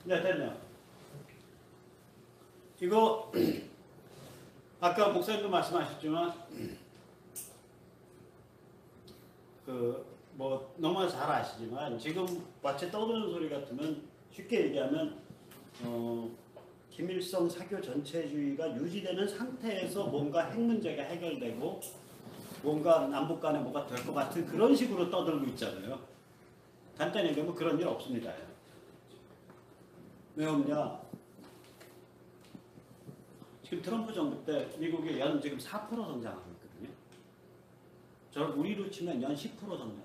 네, 됐네요. 이거 아까 목사님도 말씀하셨지만 뭐 너무 잘 아시지만 지금 마치 떠드는 소리 같으면 쉽게 얘기하면 김일성 사교 전체주의가 유지되는 상태에서 뭔가 핵 문제가 해결되고 뭔가 남북 간에 뭐가 될 것 같은 그런 식으로 떠들고 있잖아요. 간단히 얘기하면 그런 일 없습니다. 왜 없냐? 지금 트럼프 정부 때 미국이 연 지금 4% 성장하고 있거든요. 저를 우리로 치면 연 10% 성장.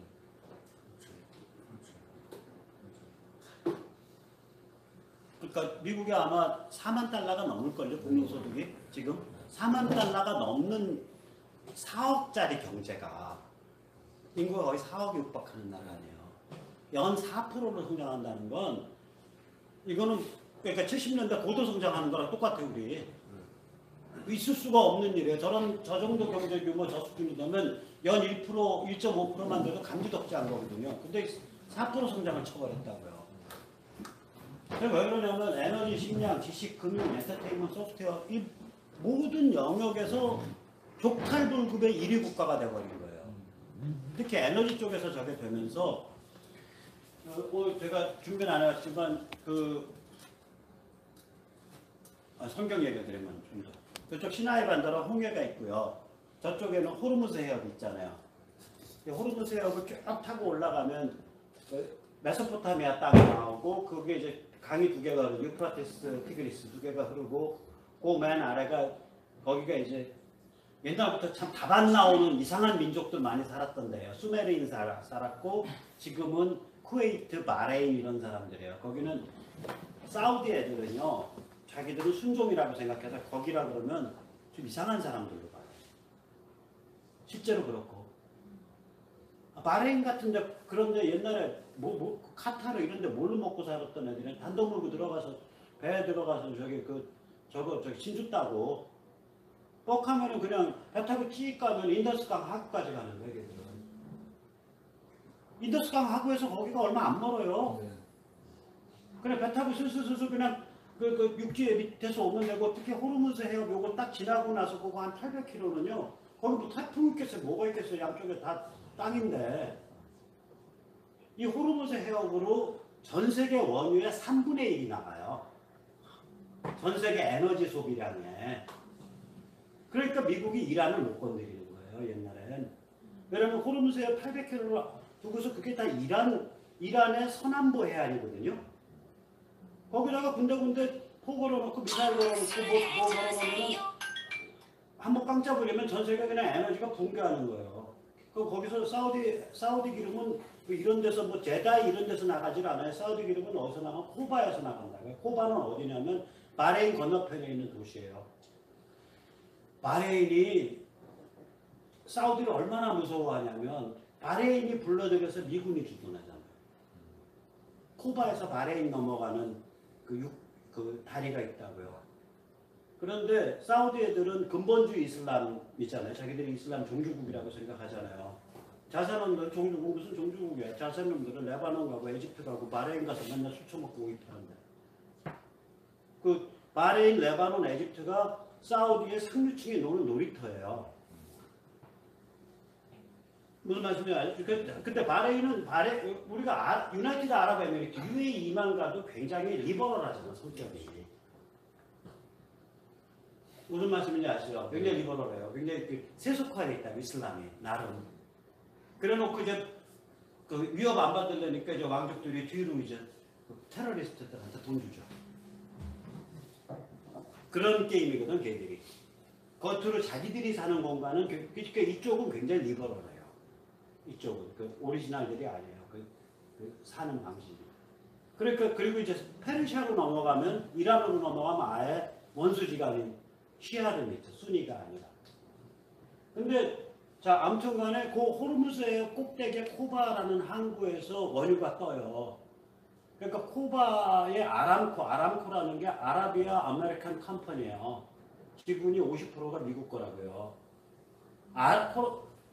그러니까 미국이 아마 4만 달러가 넘을걸요, 국민소득이. 지금 4만 달러가 넘는 4억짜리 경제가 인구가 거의 4억에 육박하는 나라 아니에요. 연 4%로 성장한다는 건 이거는 그러니까 70년대 고도 성장하는 거랑 똑같아요, 우리. 있을 수가 없는 일이에요. 저 정도 경제 규모 저수준이라면 연 1%, 1.5%만 돼도 감지덕지한 거거든요. 근데 4% 성장을 쳐버렸다고요. 왜 그러냐면 에너지, 식량, 지식, 금융, 엔터테인먼트, 소프트웨어 이 모든 영역에서 족탈불급의 1위 국가가 돼버린 거예요. 특히 에너지 쪽에서 저게 되면서 제가 준비는 안 해왔지만 성경 얘기해드리면 좀 더. 저쪽 시나이 반도로 홍해가 있고요. 저쪽에는 호르무즈 해협이 있잖아요. 호르무즈 해협을 쭉 타고 올라가면 메소포타미아 땅이 나오고 그게 이제 강이 두 개가 흐르고 유프라테스, 티그리스 두 개가 흐르고 그 맨 아래가 거기가 이제 옛날부터 참 답안 나오는 이상한 민족들 많이 살았던 데예요. 수메르인 살았고 지금은 쿠웨이트, 바레인 이런 사람들이에요. 거기는 사우디 애들은요. 자기들은 순종이라고 생각해서 거기라 그러면 좀 이상한 사람들로 봐요. 실제로 그렇고. 바레인 같은 데 그런데 옛날에 카타르 이런 데 뭘로 먹고 살았던 애들은 단독 물고 들어가서 배에 들어가서 저거 신주 따고 뻑하면은 그냥 배 타고 찌 가면 인더스강 하구까지 가는 거예요, 걔들은. 인더스강 하구에서 거기가 얼마 안 멀어요. 그래 배 타고 슬슬 그냥 그 육지에 밑에서 오면 되고 특히 호르무즈 해협 요거 딱 지나고 나서 그거 한 800km는요. 거기 뭐 태풍 있겠어요? 뭐가 있겠어요? 양쪽에 다 땅인데 이 호르무즈 해협으로 전 세계 원유의 3분의 1이 나가요. 전 세계 에너지 소비량에. 그러니까 미국이 이란을 못 건드리는 거예요. 옛날엔. 왜냐면 호르무즈 해협 800km를 두고서 그게 다 이란의 서남부 해안이거든요. 거기다가 군데 포 걸어놓고 미사일 걸어놓고 뭐 걸어놓으면 한번 깡짜 부리면 전 세계 그냥 에너지가 붕괴하는 거예요. 거기서 사우디 기름은 이런 데서 뭐 제다이 이런 데서 나가질 않아요. 사우디 기름은 어디서 나가? 코바에서 나간다고요. 코바는 어디냐면 바레인 건너편에 있는 도시예요. 바레인이 사우디를 얼마나 무서워하냐면 바레인이 불러들여서 미군이 주둔하잖아요. 코바에서 바레인 넘어가는 그 다리가 있다고요. 그런데 사우디 애들은 근본주의 이슬람이잖아요. 자기들이 이슬람 종주국이라고 생각하잖아요. 자살놈들 종주국 무슨 종주국이야. 자살놈들은 레바논 가고 에집트 가고 바레인 가서 맨날 술 처먹고 오기 하는데. 그 바레인, 레바논, 에집트가 사우디의 상류층이 노는 놀이터예요. 무슨 말씀이에요? 그때 바레인은 우리가 유나이티드 아랍에미리트 UAE만 가도 굉장히 리버럴하잖아 성격이. 무슨 말씀인지 아시죠? 굉장히 리버럴해요. 굉장히 세속화돼 있다 이슬람이 나름. 그래놓고 이제 그 위협 안 받으려니까 이제 왕족들이 뒤로 이제 테러리스트들한테 돈 주죠. 그런 게임이거든 걔들이. 겉으로 자기들이 사는 공간은 그러니까 이쪽은 굉장히 리버럴해요. 이쪽은 그 오리지널들이 아니에요. 그 사는 방식이. 그러니까 그리고 이제 페르시아로 넘어가면 이란으로 넘어가면 아예 원수지간인 시아를 믿죠. 순위가 아니라. 근데 자 아무튼간에 그 호르무즈의 꼭대기에 코바라는 항구에서 원유가 떠요. 그러니까 코바의 아람코라는 게 아라비아 아메리칸 컴퍼니예요. 지분이 50%가 미국 거라고요.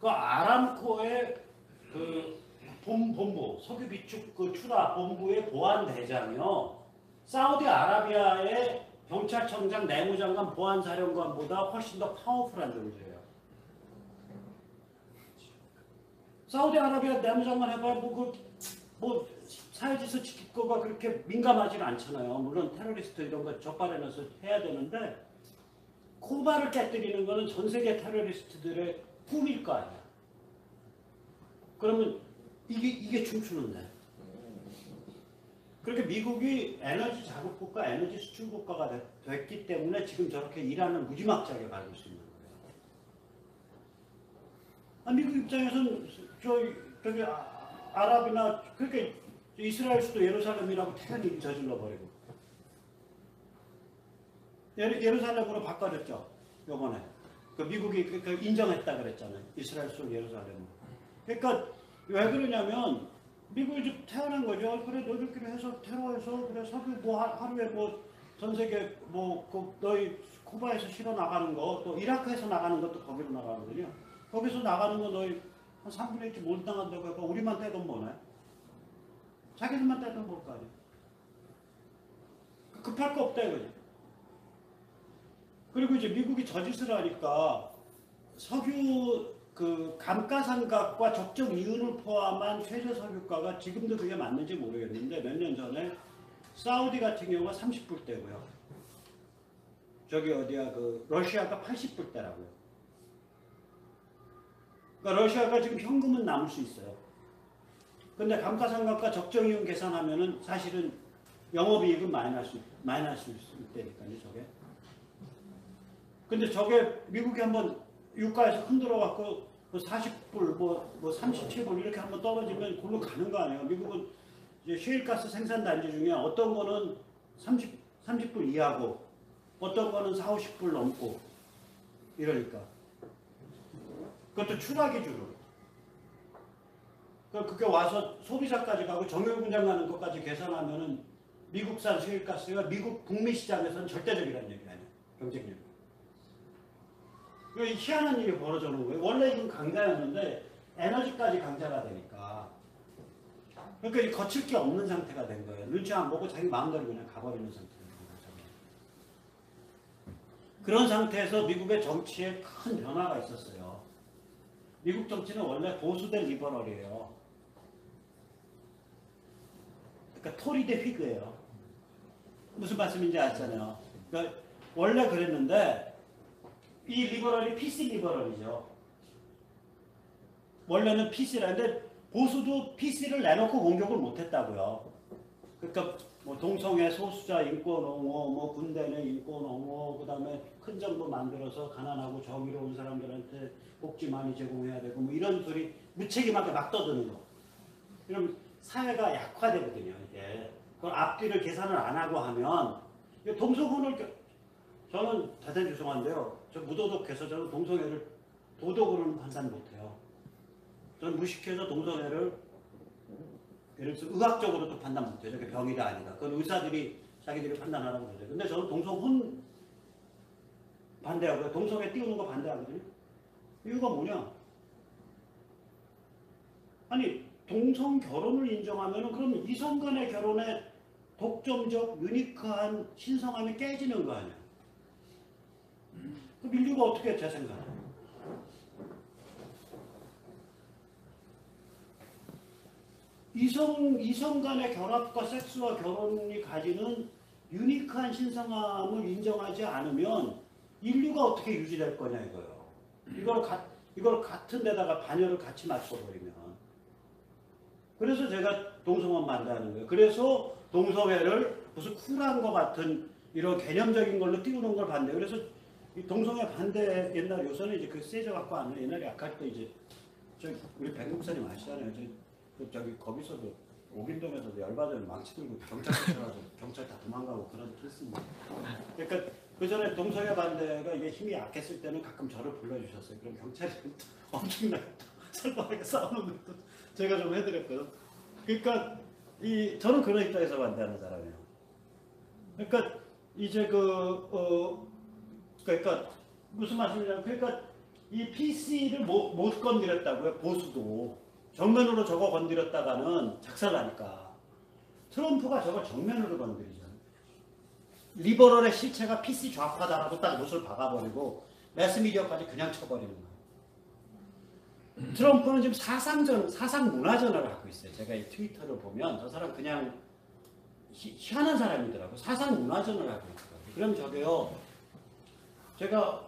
그 아람코의 그 본부 석유 비축 그 출하 본부의 보안 대장이요. 사우디아라비아의 경찰청장, 내무장관, 보안사령관보다 훨씬 더 파워풀한 존재예요. 사우디아라비아 내무장관 해봐야 뭐 사회질서 지킬 거가 그렇게 민감하지는 않잖아요. 물론 테러리스트 이런 거 적발해내서 해야 되는데 쿠바를 깨뜨리는 거는 전 세계 테러리스트들의 꿈일 거 아니야. 그러면 이게 춤추는데. 그렇게 미국이 에너지 자국 국가, 에너지 수출 국가가 됐기 때문에 지금 저렇게 이란을 무지막지하게 밟을 수 있는 거예요. 미국 입장에서는 저기 아랍이나 그렇게 이스라엘 수도 예루살렘이라고 태연히 저질러 버리고 예루살렘으로 바꿔줬죠. 요번에 그 미국이 그 인정했다 그랬잖아요. 이스라엘 수도 예루살렘으로. 그러니까 왜 그러냐면 미국이 좀 태어난 거죠. 그래 너희들끼리 해서 테러해서 그래 석유 뭐 하루에 뭐 전 세계 너희 쿠바에서 실어 나가는 거 또 이라크에서 나가는 것도 거기로 나가거든요. 거기서 나가는 거 너희 한 3분의 1못 나간다고 해서 우리만 떼돈 뭐네? 자기들만 떼돈 볼 거 아니야. 급할 거 없다 이거지. 그리고 이제 미국이 저짓을 하니까 석유 그 감가상각과 적정 이윤을 포함한 최저 석유가가 지금도 그게 맞는지 모르겠는데 몇 년 전에 사우디 같은 경우가 30불대고요. 저기 어디야 그 러시아가 80불대라고요. 그러니까 러시아가 지금 현금은 남을 수 있어요. 근데 감가상각과 적정 이윤 계산하면은 사실은 영업이익은 마이너스 있다니까요, 저게. 근데 저게 미국이 한번 유가에서 흔들어갖고 40불, 뭐 37불 이렇게 한번 떨어지면 골로 가는 거 아니에요. 미국은 이제 셰일가스 생산단지 중에 어떤 거는 30불 이하고 어떤 거는 40, 50불 넘고 이러니까. 그것도 추가 기준으로. 그게 와서 소비자까지 가고 정유분장 가는 것까지 계산하면은 미국산 셰일가스가 미국 북미 시장에서는 절대적이라는 얘기 아니에요. 경쟁력. 희한한 일이 벌어지는 거예요. 원래 이건 강자였는데 에너지까지 강자가 되니까. 그러니까 거칠 게 없는 상태가 된 거예요. 눈치 안 보고 자기 마음대로 그냥 가버리는 상태가 된 거죠. 그런 상태에서 미국의 정치에 큰 변화가 있었어요. 미국 정치는 원래 보수 대 리버럴이에요. 그러니까 토리 대 휘그예요. 무슨 말씀인지 아시잖아요. 그러니까 원래 그랬는데 이 리버럴이 PC 리버럴이죠. 원래는 PC라는데 보수도 PC를 내놓고 공격을 못했다고요. 그러니까 뭐 동성애 소수자 인권 옹호, 뭐 군대 내 인권 옹호, 그다음에 큰 정부 만들어서 가난하고 정의로운 사람들한테 복지 많이 제공해야 되고 뭐 이런 소리 무책임하게 막 떠드는 거. 그럼 사회가 약화되거든요. 이게 그걸 앞뒤를 계산을 안 하고 하면 동성혼을 저는 대단히 죄송한데요. 저 무도덕해서 저는 동성애를 도덕으로는 판단 못해요. 저는 무식해서 동성애를 예를 들어서 의학적으로도 판단 못해요. 저게 병이다 아니다. 그건 의사들이 자기들이 판단하라고 그러죠. 근데 저는 동성혼 반대하고요. 동성애 띄우는 거 반대하거든요. 이유가 뭐냐? 아니 동성 결혼을 인정하면은 그럼 이성 간의 결혼에 독점적 유니크한 신성함이 깨지는 거 아니야? 그 인류가 어떻게 재생산해? 이성 간의 결합과 섹스와 결혼이 가지는 유니크한 신성함을 인정하지 않으면 인류가 어떻게 유지될 거냐 이거예요. 이걸 같은 데다가 반열을 같이 맞춰버리면. 그래서 제가 동성혼 반대하는 거예요. 그래서 동성애를 무슨 쿨한 것 같은 이런 개념적인 걸로 띄우는 걸 반대해요. 그래서 이 동성애 반대 옛날 요새는 이제 그 세져갖고 안 해요. 옛날에 약할 때 이제 우리 백 목사님 아시잖아요. 저기 거기서도 오긴동에서도 열받으면 망치 들고 경찰 쫓아가서 경찰 다 도망가고 그런 케이스입니다. 그러니까 그 전에 동성애 반대가 이게 힘이 약했을 때는 가끔 저를 불러주셨어요. 그럼 경찰이 엄청나게 살벌하게 싸우는 것도 제가 좀 해드렸거든. 그러니까 저는 그런 입장에서 반대하는 사람이에요. 그러니까 이제 그러니까 무슨 말씀이냐면 그러니까 이 PC를 못 건드렸다고요. 보수도 정면으로 저거 건드렸다가는 작살나니까 트럼프가 저걸 정면으로 건드리잖아요. 리버럴의 실체가 PC 좌파다라고 딱 못을 박아버리고 매스미디어까지 그냥 쳐버리는 거예요. 트럼프는 지금 사상 문화전을 하고 있어요. 제가 이 트위터를 보면 저 사람 그냥 희한한 사람이더라고요. 사상 문화전을 하고 있더라고요. 그럼 저게요. 제가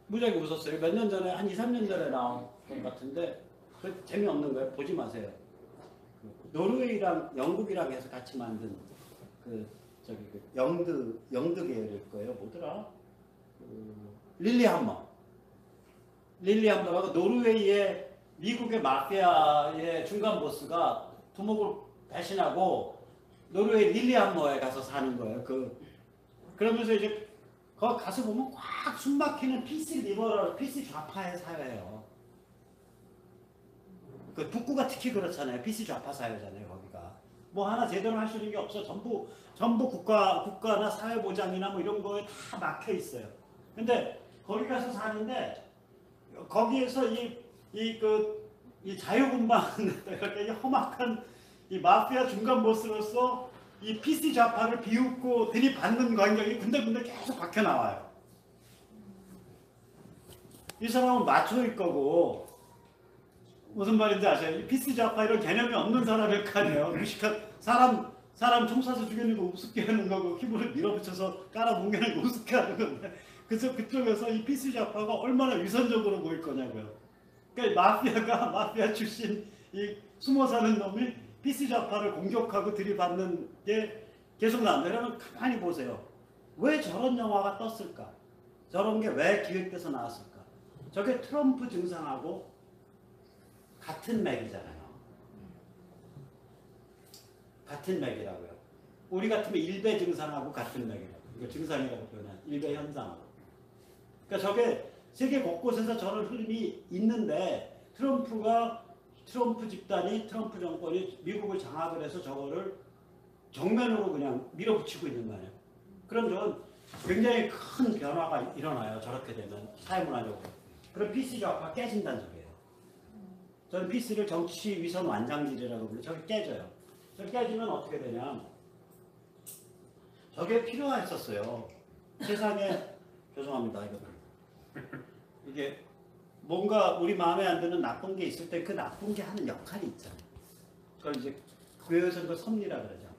무지하게 웃었어요. 몇 년 전에 한 2, 3년 전에 나온 것 같은데 그 재미없는 거예요. 보지 마세요. 노르웨이랑 영국이랑 해서 같이 만든 그 영드 계열일 거예요. 뭐더라? 릴리 함머하고 노르웨이의 미국의 마피아의 중간 보스가 두목을 배신하고 노르웨이 릴리 함머에 가서 사는 거예요. 그러면서 이제 거기 가서 보면 꽉 숨막히는 PC 리버럴, PC 좌파의 사회예요. 그 북구가 특히 그렇잖아요. PC 좌파 사회잖아요. 거기가 뭐 하나 제대로 할 수 있는 게 없어. 전부 국가나 사회보장이나 뭐 이런 거에 다 막혀 있어요. 근데 거기 가서 사는데 거기에서 이 자유분방 이렇게 험악한 이 마피아 중간 보스로서 이 PC 좌파를 비웃고 들이받는 광경이 군데군데 계속 박혀 나와요. 이 사람은 마초일 거고 무슨 말인지 아세요? 이 PC 좌파 이런 개념이 없는 사람일 거 아니에요. 무식한 사람 총 쏴서 죽이는 거 우습게 하는 거고 키보드 밀어붙여서 깔아 뭉개는 거 우습게 하는 건데 그래서 그쪽에서 이 PC 좌파가 얼마나 위선적으로 보일 거냐고요. 그러니까 마피아 출신 이 숨어 사는 놈이 PC 좌파를 공격하고 들이받는 게 계속 나온다. 그러면 가만히 보세요. 왜 저런 영화가 떴을까? 저런 게 왜 기획돼서 나왔을까? 저게 트럼프 증상하고 같은 맥이잖아요. 같은 맥이라고요. 우리 같으면 일배 증상하고 같은 맥이라고. 이거 증상이라고 표현한 일배 현상하고. 그러니까 저게 세계 곳곳에서 저런 흐름이 있는데 트럼프 집단이 트럼프 정권이 미국을 장악을 해서 저거를 정면으로 그냥 밀어붙이고 있는 거 아니에요. 그럼 저건 굉장히 큰 변화가 일어나요. 저렇게 되면 사회문화적으로. 그럼 PC 좌파 깨진다는 소리예요. 저는 PC를 정치 위선 완장질이라고 불러요. 저게 깨져요. 저게 깨지면 어떻게 되냐. 저게 필요했었어요. 세상에 죄송합니다. 이게 뭔가 우리 마음에 안 드는 나쁜 게 있을 때 그 나쁜 게 하는 역할이 있잖아요. 그걸 이제 교회에서는 그걸 섭리라 그러죠.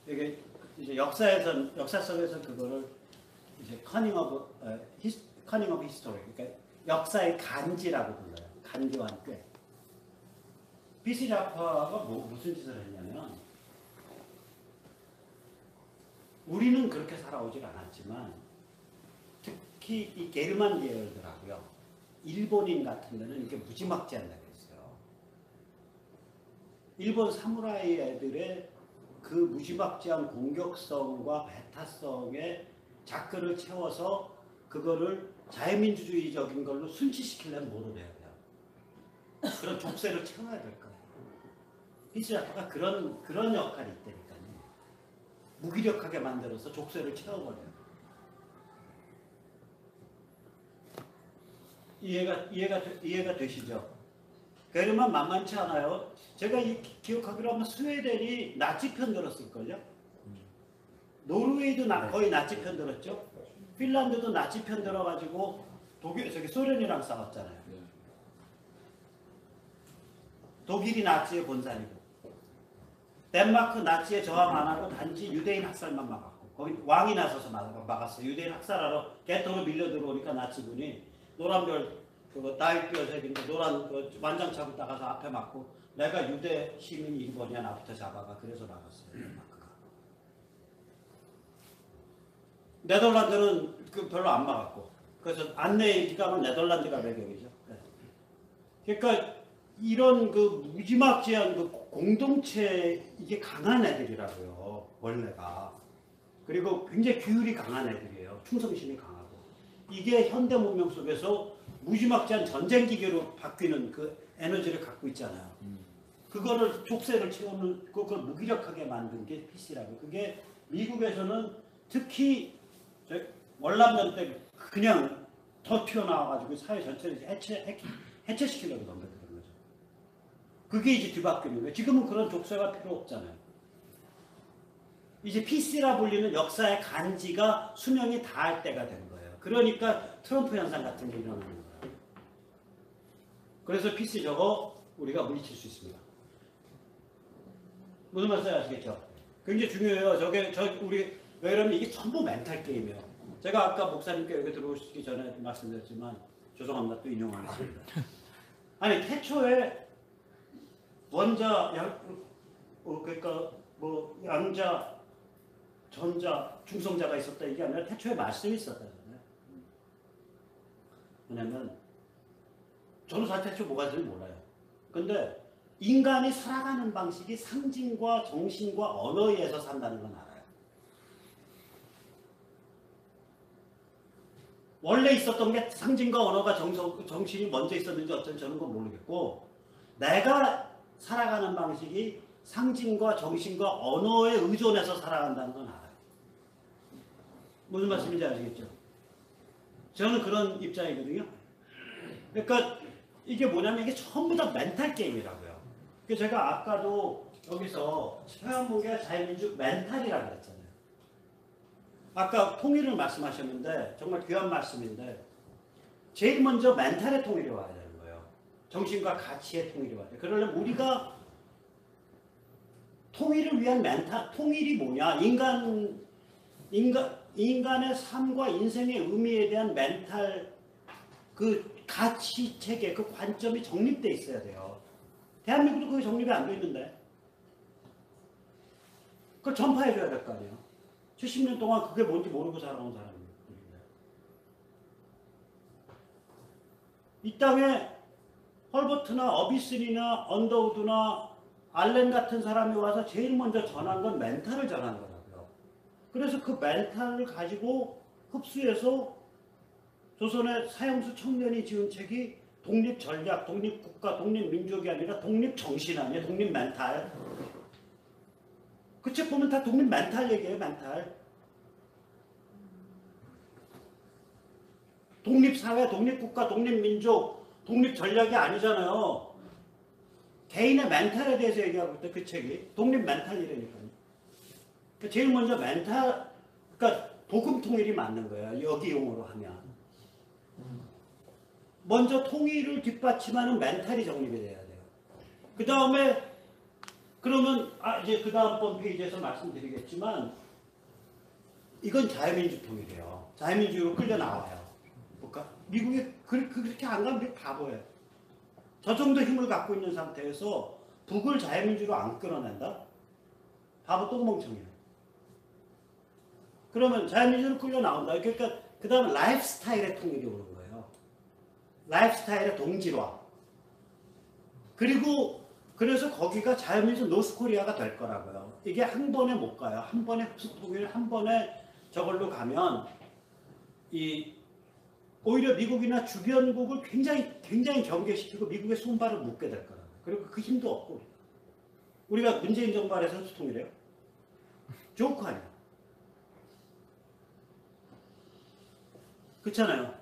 이게 이제 역사 속에서 그거를 이제 커닝 오브 히스토리, 그러니까 역사의 간지라고 불러요. 간지와 함께. PC 좌파가 무슨 짓을 했냐면 우리는 그렇게 살아오질 않았지만 특히 이 게르만 계열들하고요. 일본인 같은 데는 이게 무지막지한다고 했어요. 일본 사무라이 애들의 그 무지막지한 공격성과 배타성의 자크를 채워서 그거를 자유민주주의적인 걸로 순치시키려면 뭐로 돼야 돼요? 그런 족쇄를 채워야 될 거예요. 피스자파가 그런 역할이 있다니까요. 무기력하게 만들어서 족쇄를 채워버려요. 이해가 되시죠? 게르만 만만치 않아요. 제가 기억하기로 하면 스웨덴이 나치 편 들었을걸요? 노르웨이도 거의 나치 편 들었죠? 핀란드도 나치 편 들어가지고 소련이랑 싸웠잖아요. 독일이 나치의 본산이고 덴마크 나치에 저항 안 하고 단지 유대인 학살만 막았고 거기 왕이 나서서 막았어요. 유대인 학살하러 개토로 밀려 들어오니까 나치군이 노란별 그거 나이뼈 색인데 노란 그 완장차고 따가서 앞에 막고 내가 유대 시민 일본이야 나부터 잡아가 그래서 막았어요. 덴마크가. 네덜란드는 별로 안 막았고 그래서 안내의 기감은 네덜란드가 배경이죠. 네. 그러니까 이런 그 무지막지한 그 공동체 이게 강한 애들이라고요. 원래가. 그리고 굉장히 규율이 강한 애들이에요. 충성심이 강하고. 이게 현대 문명 속에서 무지막지한 전쟁 기계로 바뀌는 그 에너지를 갖고 있잖아요. 그거를 족쇄를 채우는 그걸 무기력하게 만든 게 PC라고. 그게 미국에서는 특히 월남전 때 그냥 더 튀어나와가지고 사회 전체를 해체시키려고 넘겼던 거죠. 그게 이제 뒤바뀌는 거예요. 지금은 그런 족쇄가 필요 없잖아요. 이제 PC라 불리는 역사의 간지가 수명이 다할 때가 된 거예요. 그러니까 트럼프 현상 같은 게 일어나는 거예요. 그래서 PC 저거 우리가 물리칠 수 있습니다. 무슨 말인지 아시겠죠? 굉장히 중요해요. 우리 왜냐면 이게 전부 멘탈 게임이에요. 제가 아까 목사님께 여기 들어오시기 전에 말씀드렸지만 죄송합니다. 또 인용하겠습니다. 아니 태초에 원자, 그러니까 뭐 양자, 전자, 중성자가 있었다 이게 아니라 태초에 말씀이 있었다잖아요. 왜냐면 저는 사실 태초 뭐가 있는지 몰라요. 근데 인간이 살아가는 방식이 상징과 정신과 언어에 의해서 산다는 건 알아요. 원래 있었던 게 상징과 언어가 정신이 먼저 있었는지 어쩐지 저는 그건 모르겠고 내가 살아가는 방식이 상징과 정신과 언어에 의존해서 살아간다는 건 알아요. 무슨 말씀인지 아시겠죠? 저는 그런 입장이거든요. 그러니까 이게 뭐냐면 이게 전부 다 멘탈 게임이라고요. 그래서 제가 아까도 여기서 서양무계 자유민주 멘탈이라고 그랬잖아요. 아까 통일을 말씀하셨는데 정말 귀한 말씀인데 제일 먼저 멘탈의 통일이 와야 되는 거예요. 정신과 가치의 통일이 와야 돼요. 그러려면 우리가 통일을 위한 멘탈, 통일이 뭐냐? 인간의 삶과 인생의 의미에 대한 멘탈, 그 가치 체계, 그 관점이 정립되어 있어야 돼요. 대한민국도 그게 정립이 안 돼 있는데. 그걸 전파해줘야 될 거 아니에요. 70년 동안 그게 뭔지 모르고 살아온 사람인데. 이 땅에 헐버트나 어비슨이나 언더우드나 알렌 같은 사람이 와서 제일 먼저 전한 건 멘탈을 전한 거라고요. 그래서 그 멘탈을 가지고 흡수해서 조선의 사형수 청년이 지은 책이 독립전략, 독립국가, 독립민족이 아니라 독립정신 아니에요. 독립멘탈. 그 책 보면 다 독립멘탈 얘기예요. 멘탈. 독립사회, 독립국가, 독립민족, 독립전략이 아니잖아요. 개인의 멘탈에 대해서 얘기하고 있다. 그 책이. 독립멘탈이라니까요. 그러니까 제일 먼저 멘탈, 그러니까 복음 통일이 맞는 거예요. 여기 용어로 하면. 먼저 통일을 뒷받침하는 멘탈이 정립이 돼야 돼요. 그 다음에 그러면 이제 그 다음번 페이지에서 말씀드리겠지만 이건 자유민주 통일이에요. 자유민주로 끌려 나와요. 볼까? 미국이 그렇게 안 가면 바보예요. 저 정도 힘을 갖고 있는 상태에서 북을 자유민주로 안 끌어낸다? 바보 똥멍청이에요. 그러면 자유민주로 끌려 나온다. 그러니까 그 다음 라이프 스타일의 통일이 오는 거예요. 라이프 스타일의 동질화. 그리고 그래서 거기가 자유민주 노스코리아가 될 거라고요. 이게 한 번에 못 가요. 한 번에 흡수 통일, 한 번에 저걸로 가면 오히려 미국이나 주변국을 굉장히 경계시키고 미국의 손발을 묶게 될 거라고요. 그리고 그 힘도 없고. 우리가 문재인 정부 아래 선수 통일해요? 조크 아니에요. 그렇잖아요.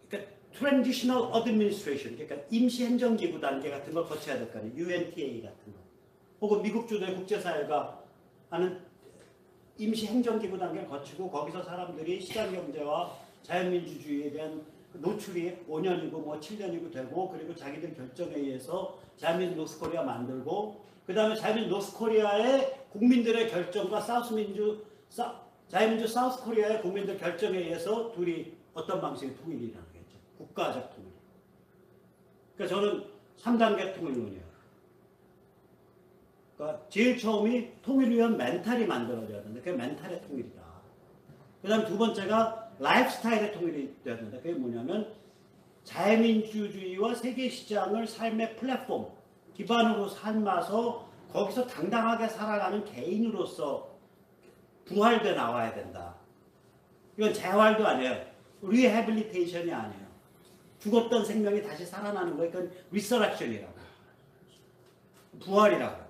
그러니까 Transitional Administration, 그러니까 임시행정기구 단계 같은 걸 거쳐야 될 거 아니에요. UNTA 같은 거. 혹은 미국 주도의 국제사회가 하는 임시행정기구 단계를 거치고 거기서 사람들이 시장경제와 자유민주주의에 대한 노출이 5년이고 뭐 7년이고 되고 그리고 자기들 결정에 의해서 자유민주 노스코리아 만들고 그 다음에 자유민주 노스코리아의 국민들의 결정과 자유민주 사우스코리아의 국민들 결정에 의해서 둘이 어떤 방식의 통일이 일어나겠죠. 국가적 통일. 그러니까 저는 3단계 통일론이에요. 그러니까 제일 처음이 통일을 위한 멘탈이 만들어져야 되는데 그게 멘탈의 통일이다. 그 다음 두 번째가 라이프 스타일의 통일이 되어야 된다. 그게 뭐냐면 자유민주주의와 세계시장을 삶의 플랫폼, 기반으로 삼아서 거기서 당당하게 살아가는 개인으로서 부활돼 나와야 된다. 이건 재활도 아니에요. 리해빌리테이션이 아니에요. 죽었던 생명이 다시 살아나는 거예요. 그건 리서렉션이라고. 부활이라고.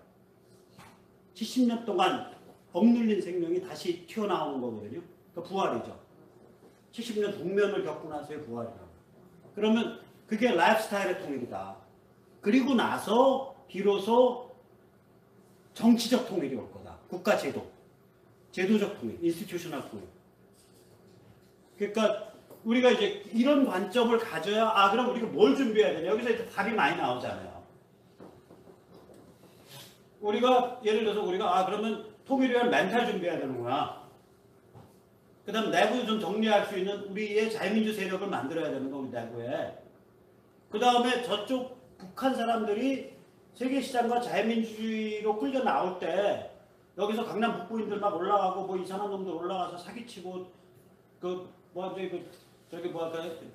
70년 동안 억눌린 생명이 다시 튀어나오는 거거든요. 그 부활이죠. 70년 동면을 겪고 나서의 부활이라고. 그러면 그게 라이프 스타일의 통일이다. 그리고 나서 비로소 정치적 통일이 올 거다. 국가제도. 제도적 통일, 인스티튜셔널 통일. 그러니까 우리가 이제 이런 관점을 가져야 그럼 우리가 뭘 준비해야 되냐. 여기서 이제 답이 많이 나오잖아요. 우리가 예를 들어서 우리가 그러면 통일을 위한 멘탈 준비해야 되는구나. 그 다음 내부 좀 정리할 수 있는 우리의 자유민주 세력을 만들어야 되는 거 우리 내부에. 그 다음에 저쪽 북한 사람들이 세계시장과 자유민주주의로 끌려 나올 때 여기서 강남 북부인들 막 올라가고 뭐 이상한 놈들 올라가서 사기치고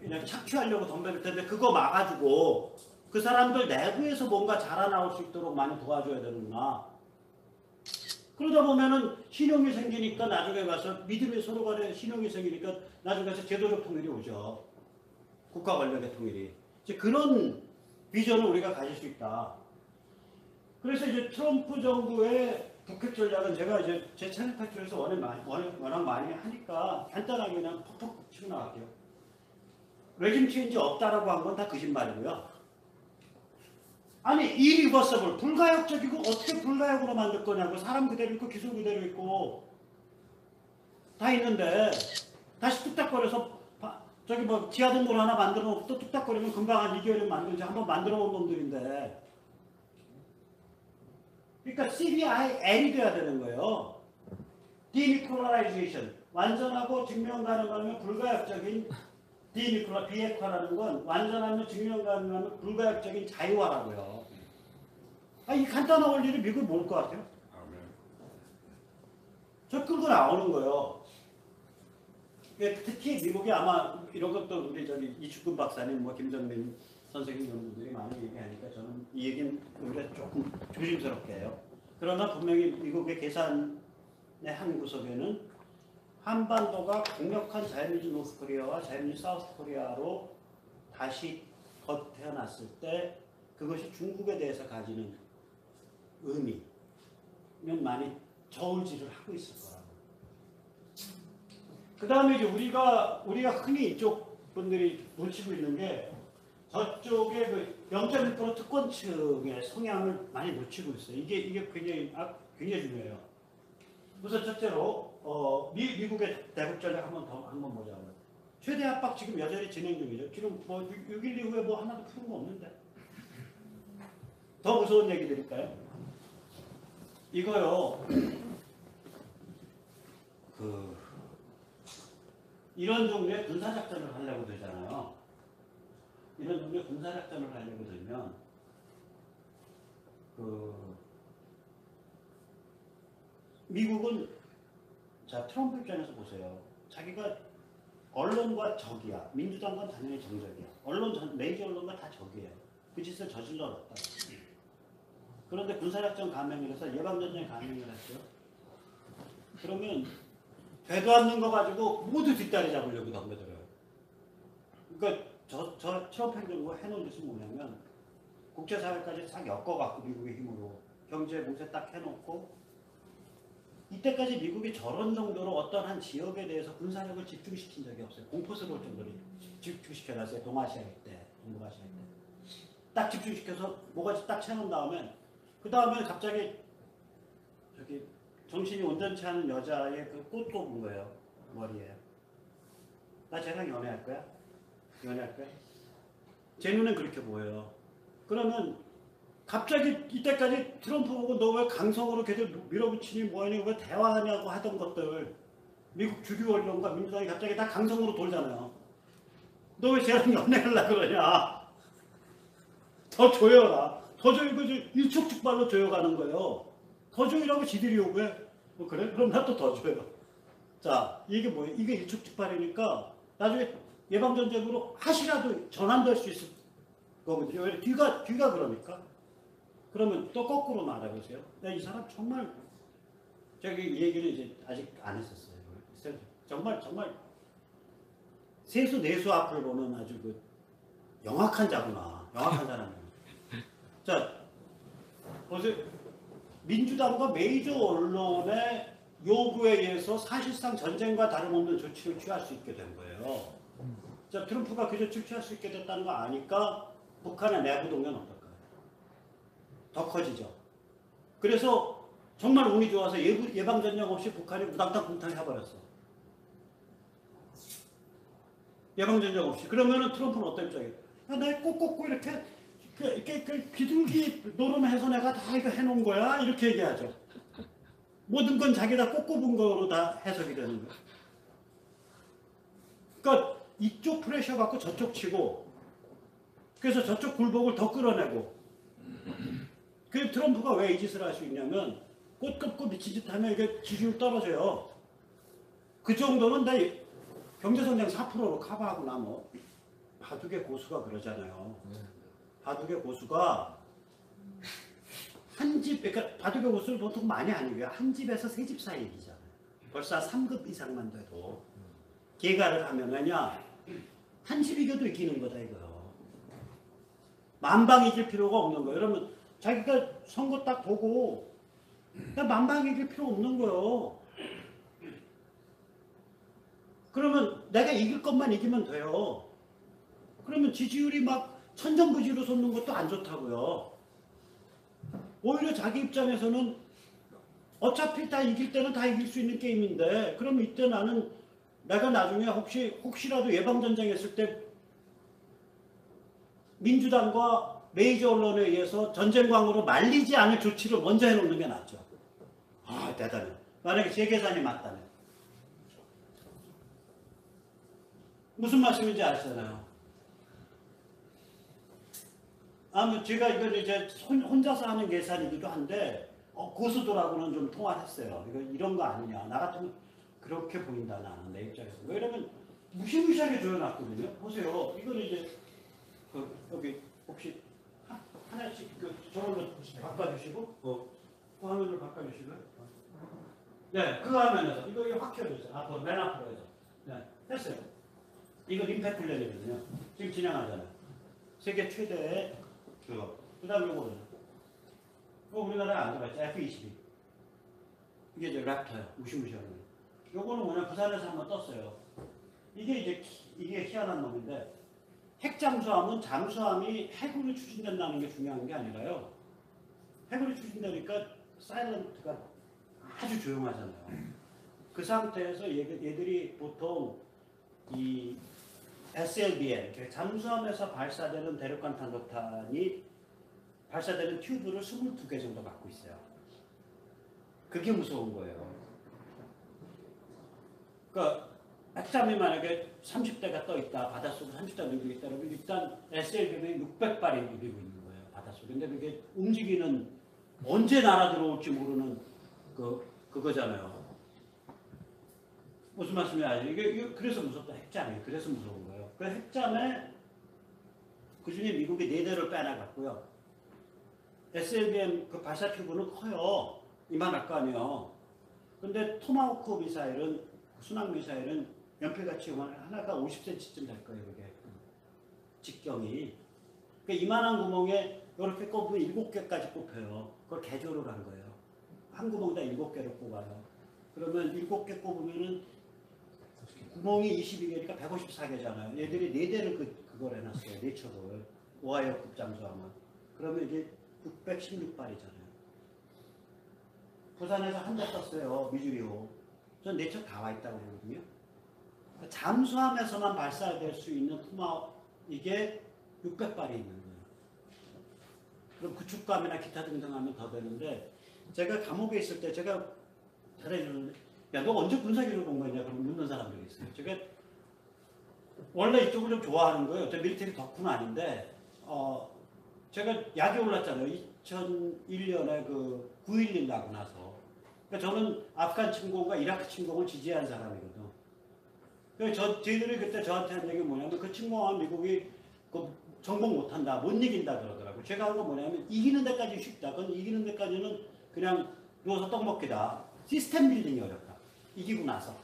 그냥 착취하려고 덤벼들 텐데 그거 막아주고 그 사람들 내부에서 뭔가 자라나올 수 있도록 많이 도와줘야 되는구나. 그러다 보면은 신용이 생기니까 나중에 가서 믿음이 서로 간에 신용이 생기니까 나중에 가서 제도적 통일이 오죠. 국가 권력의 통일이. 이제 그런 비전을 우리가 가질 수 있다. 그래서 이제 트럼프 정부의 북핵 전략은 제가 이제 제 채널 탈출에서 워낙 많이 하니까 간단하게 그냥 톡톡 치고 나갈게요. 레짐 체인지 없다라고 한 건 다 거짓말이고요. 아니 irreversible, 불가역적이고 어떻게 불가역으로 만들 거냐고. 사람 그대로 있고 기술 그대로 있고 다 있는데 다시 뚝딱거려서 저기 뭐 지하동굴 하나 만들어 놓고 또 뚝딱거리면 금방 한 2개월이면 만들지. 한번 만들어 온 놈들인데. 그러니까 CBIL이 돼야 되는 거예요. Denuclearization. 완전하고 증명 가능하면 불가역적인 비핵화라는 건 완전하면 증명 가능하면 불가역적인 자유화라고요. 이 간단한 원리를 미국이 모를 것 같아요. 저 끌고 나오는 거예요. 특히 미국이 아마 이런 것도 우리 저기 이축근 박사님, 뭐 김정민 선생님 이런 분들이 많이 얘기하니까 저는 이 얘기는 우리가 조금 조심스럽게 해요. 그러나 분명히 미국의 계산의 한 구석에는 한반도가 강력한 자유민주 노스코리아와 자유민주 사우스코리아로 다시 태어났을 때 그것이 중국에 대해서 가지는 의미는 많이 저울질을 하고 있을 거라고. 그 다음에 이제 우리가 흔히 이쪽 분들이 놓치고 있는 게 저쪽에 그 0.1% 특권층의 성향을 많이 놓치고 있어요. 이게 굉장히 중요해요. 우선 첫째로 미국의 대북 전략 한번 보자고요. 최대 압박 지금 여전히 진행 중이죠. 지금 뭐 6.12 이후에 뭐 하나도 푸는 거 없는데. 더 무서운 얘기 드릴까요? 이거요. 이런 종류의 군사작전을 하려고 들잖아요. 이런 종류의 군사작전을 하려고 들면 미국은 자 트럼프 입장에서 보세요. 자기가 언론과 적이야. 민주당과 당연히 정적이야. 메이저 언론과 다 적이에요. 그 짓을 저질러 놨다. 그런데 군사작전 감행을 해서 예방전쟁 감행을 했어요. 그러면 되도 않는 거 가지고 모두 뒷다리 잡으려고 덤벼들어요. 그러니까 저 트럼프 행정부가 해놓은 짓은 뭐냐면 국제사회까지 싹 엮어갖고 미국의 힘으로 경제 봉쇄 딱 해놓고 이때까지 미국이 저런 정도로 어떤 한 지역에 대해서 군사력을 집중시킨 적이 없어요. 공포스러울 정도로 집중시켜놨어요. 동아시아 때, 동북아시아 때. 딱 집중시켜서 뭐가 딱 채놓은 다음에 그 다음에 갑자기 저기 정신이 온전치 않은 여자의 그 꽃 꼽은 거예요. 머리에. 나 쟤랑 연애할 거야? 연애할 거야? 제 눈엔 그렇게 보여요. 그러면 갑자기 이때까지 트럼프 보고 너 왜 강성으로 계속 밀어붙이니 뭐하니 왜 대화하냐고 하던 것들 미국 주류 언론과 민주당이 갑자기 다 강성으로 돌잖아요. 너 왜 쟤랑 연애하려고 그러냐. 더 조여라. 더 조이고 일촉즉발로 조여가는 거예요. 더 조이라고 지들이 요구해. 뭐 그래? 그럼 나 또 더 줘요. 자, 이게 뭐예요? 이게 일촉즉발이니까 나중에 예방전쟁으로 하시라도 전환될 수 있을 거거든요. 왜 뒤가 그러니까. 그러면 또 거꾸로 말해보세요. 이 사람 정말 저기 이 얘기는 이제 아직 안 했었어요. 정말 세수 내수 앞을 보는 아주 그 영악한 자구나. 영악한 사람이에요. 자, 보세요. 민주당과 메이저 언론의 요구에 의해서 사실상 전쟁과 다름없는 조치를 취할 수 있게 된 거예요. 자, 트럼프가 그 조치를 취할 수 있게 됐다는 거 아니까 북한의 내부 동요는 어떨까요? 더 커지죠. 그래서 정말 운이 좋아서 예방전쟁 없이 북한이 무당탕 붕탕 해버렸어. 예방전쟁 없이. 그러면은 트럼프는 어떨 입장이에요? 야, 나 꼭꼭꼭 이렇게 비둘기 노름해서 내가 다 이거 해놓은 거야? 이렇게 얘기하죠. 모든 건 자기가 꼽은 거로 다 해석이 되는 거예요. 그러니까 이쪽 프레셔 갖고 저쪽 치고, 그래서 저쪽 굴복을 더 끌어내고. 그 트럼프가 왜 이 짓을 할 수 있냐면, 꽃 꺾고 미친 짓 하면 이게 지지율 떨어져요. 그 정도는 내 경제성장 4%로 커버하고 나면 바둑의 고수가 그러잖아요. 바둑의 고수가 한 집, 그러니까 바둑의 고수를 보통 많이 안 이겨요. 한 집에서 세 집 사이 이기잖아요. 벌써 3급 이상만 돼도. 개가를 하면 왜냐? 한 집 이겨도 이기는 거다 이거요. 만방 이길 필요가 없는 거예요. 여러분 자기가 선거 딱 보고 만방 이길 필요 없는 거예요. 그러면 내가 이길 것만 이기면 돼요. 그러면 지지율이 막 천정부지로 솟는 것도 안 좋다고요. 오히려 자기 입장에서는 어차피 다 이길 때는 다 이길 수 있는 게임인데, 그럼 이때 나는 내가 나중에 혹시라도 예방전쟁 했을 때 민주당과 메이저 언론에 의해서 전쟁광으로 말리지 않을 조치를 먼저 해놓는 게 낫죠. 아, 대단해. 만약에 제 계산이 맞다면. 무슨 말씀인지 아시잖아요. 제가 이걸 이제 혼자서 하는 계산이기도 한데, 고수들하고는 좀 통화를 했어요. 이런 거 아니냐. 나 같으면 그렇게 보인다, 나는, 내 입장에서. 왜냐면, 무시무시하게 조여놨거든요. 보세요. 이거는 이제, 여기, 혹시, 하나씩, 저걸로 바꿔주시고, 그 화면을 바꿔주시고요. 네, 그 화면에서. 이거 확 켜주세요. 맨 앞으로 해서. 네, 했어요. 이거 림페플랜이거든요. 지금 진행하잖아요. 세계 최대의 그거. 그 다음에 요거는. 우리나라에 안 들어갔죠. F-22. 이게 이제 랩터예요. 무시무시한 거. 요거는 뭐냐, 부산에서 한번 떴어요. 이게 희한한 놈인데, 핵잠수함은 잠수함이 핵으로 추진된다는 게 중요한 게 아니라요. 핵으로 추진되니까 사일런트가 아주 조용하잖아요. 그 상태에서 얘들이 보통 이 SLBM, 잠수함에서 발사되는 대륙간 탄도탄이 발사되는 튜브를 22개 정도 갖고 있어요. 그게 무서운 거예요. 그러니까 핵잠이 만약에 30대가 떠 있다, 바닷속에 30대가 누비고 있다, 그러면 일단 SLBM이 600발이 누비고 있는 거예요, 바닷속에. 근데 그게 움직이는, 언제 날아 들어올지 모르는 그거잖아요. 무슨 말씀이야? 이게 그래서 무섭다. 핵잠이에요. 그래서 무서운 거예요. 그 핵잠에 그 중에 미국이 4대를 빼놔갔고요. SLBM 그 발사 튜브는 커요. 이만할 거 아니에요. 근데 토마호크 미사일은, 순항 미사일은 연필같이 하나가 50cm쯤 될 거예요. 그게 직경이. 그러니까 이만한 구멍에 이렇게 꼽으면 7개까지 꼽혀요. 그걸 개조를 한 거예요. 한 구멍에다 7개를 꼽아요. 그러면 7개 꼽으면은 구멍이 22개니까 154개잖아요. 얘들이 4대를 그걸 해놨어요. 네처를. 오하이오급 잠수함은. 그러면 이게 616발이잖아요. 부산에서 한 대 떴어요. 미주리호. 전 네처 다 와 있다고 그러거든요. 잠수함에서만 발사될 수 있는 이게 600발이 있는 거예요. 그럼 구축감이나 기타 등등 하면 더 되는데, 제가 감옥에 있을 때 제가 잘해주는데, 야, 너 언제 군사기를 공부했냐? 그럼 묻는 사람들이 있어요. 제가 원래 이쪽을 좀 좋아하는 거예요. 저 밀리터리 덕후는 아닌데, 제가 약이 올랐잖아요. 2001년에 그 9.11 나고 나서. 그러니까 저는 아프간 침공과 이라크 침공을 지지한 사람이거든. 그래서 저희들이 그때 저한테 한 얘기 뭐냐면, 그 침공하면 미국이 정복 못한다, 못 이긴다 그러더라고요. 제가 한 건 뭐냐면, 이기는 데까지 쉽다. 그건 이기는 데까지는 그냥 누워서 떡 먹기다. 시스템 빌딩이 어렵다. 이기고 나서.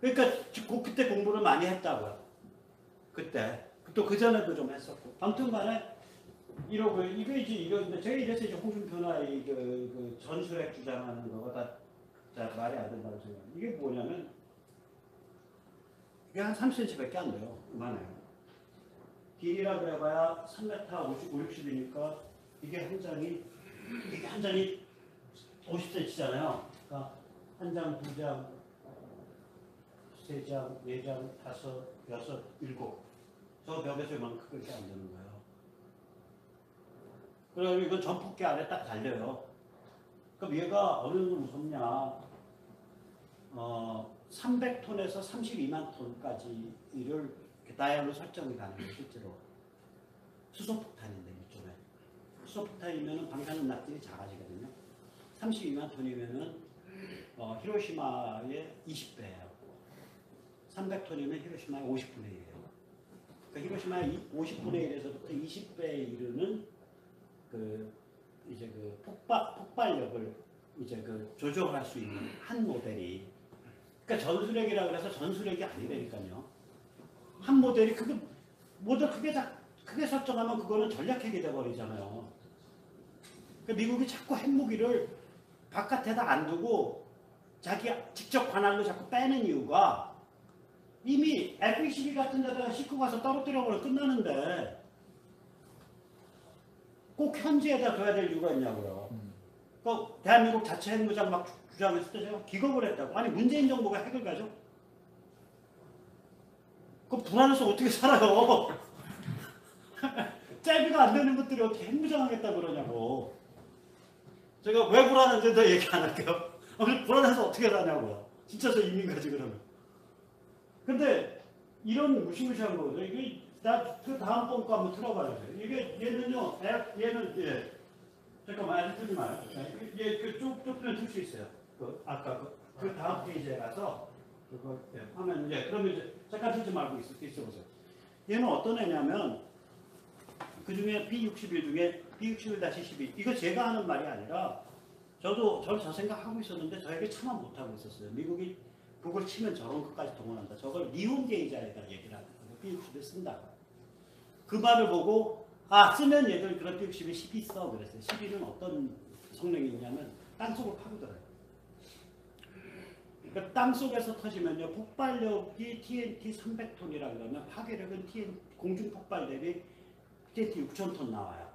그러니까 그때 공부를 많이 했다고요. 그때. 또 그전에도 좀 했었고. 아무튼 간에 이러고, 이거 제가 이래서 이제 홍준표나 그 전술핵 주장하는 거가 다 말이 안 된다고 생각해요. 이게 뭐냐면, 이게 한 30cm밖에 안 돼요. 그만해요. 길이라 그래봐야 3m 50, 60이니까 이게 한 장이 이게 한 장이 50cm잖아요. 그러니까 한 장, 두 장, 세 장, 네 장, 다섯, 여섯, 일곱. 저 벽에서 이만큼밖에 안 되는 거예요. 그래서 이건 전폭기 안에 딱 달려요. 그럼 얘가 어느 정도 무섭냐? 300톤에서 32만 톤까지를 다이얼로 설정이 가능해요, 실제로. 수소폭탄인데, 이쪽에. 수소폭탄이면 방사능 낙질이 작아지거든요. 32만 톤이면은, 히로시마의 20배예요. 300톤이면 히로시마의 50분의 1이에요. 그러니까 히로시마의 50분의 1에서부터 20배에 이르는 이제 폭발력을 이제 조정할 수 있는 한 모델이. 그러니까 전술핵이라고 해서 전술핵이 아니라니까요. 한 모델이 모델 크게 설정하면 그거는 전략핵이 돼버리잖아요. 그러니까 미국이 자꾸 핵무기를 바깥에다 안 두고 자기 직접 관할로 자꾸 빼는 이유가 이미 F-22 같은 데다가 싣고 가서 떨어뜨려버리면 끝나는데 꼭 현지에다 둬야 될 이유가 있냐고요. 대한민국 자체 핵무장 막 주장했을 때 제가 기겁을 했다고. 아니 문재인 정부가 핵을 가져? 그럼 불안해서 어떻게 살아요? 짤비가 안 되는 것들이 어떻게 핵무장하겠다고 그러냐고. 제가 왜 불안한지 더 얘기 안 할게요. 불안해서 어떻게 사냐고요. 진짜 저 이민 가지 그러면. 근데 이런 무시무시한 거거든요. 이게 그 다음번 거 한번 틀어봐야 돼요. 얘는요, 얘는 잠깐만 아직 틀지 마요. 얘 좁히면 틀 수 있어요. 아까 그 다음 페이지에 가서 그거 하면 그러면 이제 잠깐 틀지 말고 있어보세요. 얘는 어떤 애냐면 그 중에 B61 중에 B61-12 이거 제가 하는 말이 아니라 저는 저 생각하고 있었는데 저에게 참아 못하고 있었어요. 미국이 그걸 치면 저런 것까지 동원한다. 저걸 니온 게이자에다 얘기를 하는 거예요. B61을 쓴다. 그 말을 보고 쓰면 얘들 그런 B61이 12 써 그랬어요. 12는 어떤 성능이 있냐면 땅속을 파고들어요. 그러니까 땅속에서 터지면요 폭발력이 TNT 300톤이라 그러면 파괴력은 공중 폭발 대비 TNT 6,000톤 나와요.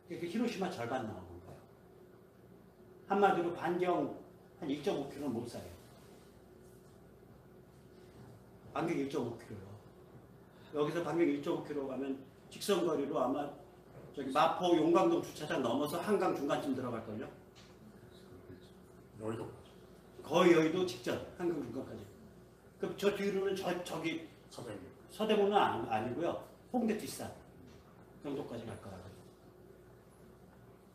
그러니까 히로시마 절반 나오는 거예요. 한마디로 반경 한 1.5km는 못 사요. 반경 1.5km요. 여기서 반경 1.5km 가면 직선거리로 아마 저기 마포 용광동 주차장 넘어서 한강 중간쯤 들어갈걸요? 여의도. 거의 여의도 직전, 한강 중간까지. 그럼 저 뒤로는 저기 서대문은 아니고요. 홍대 뒷산 정도까지 갈 거라고.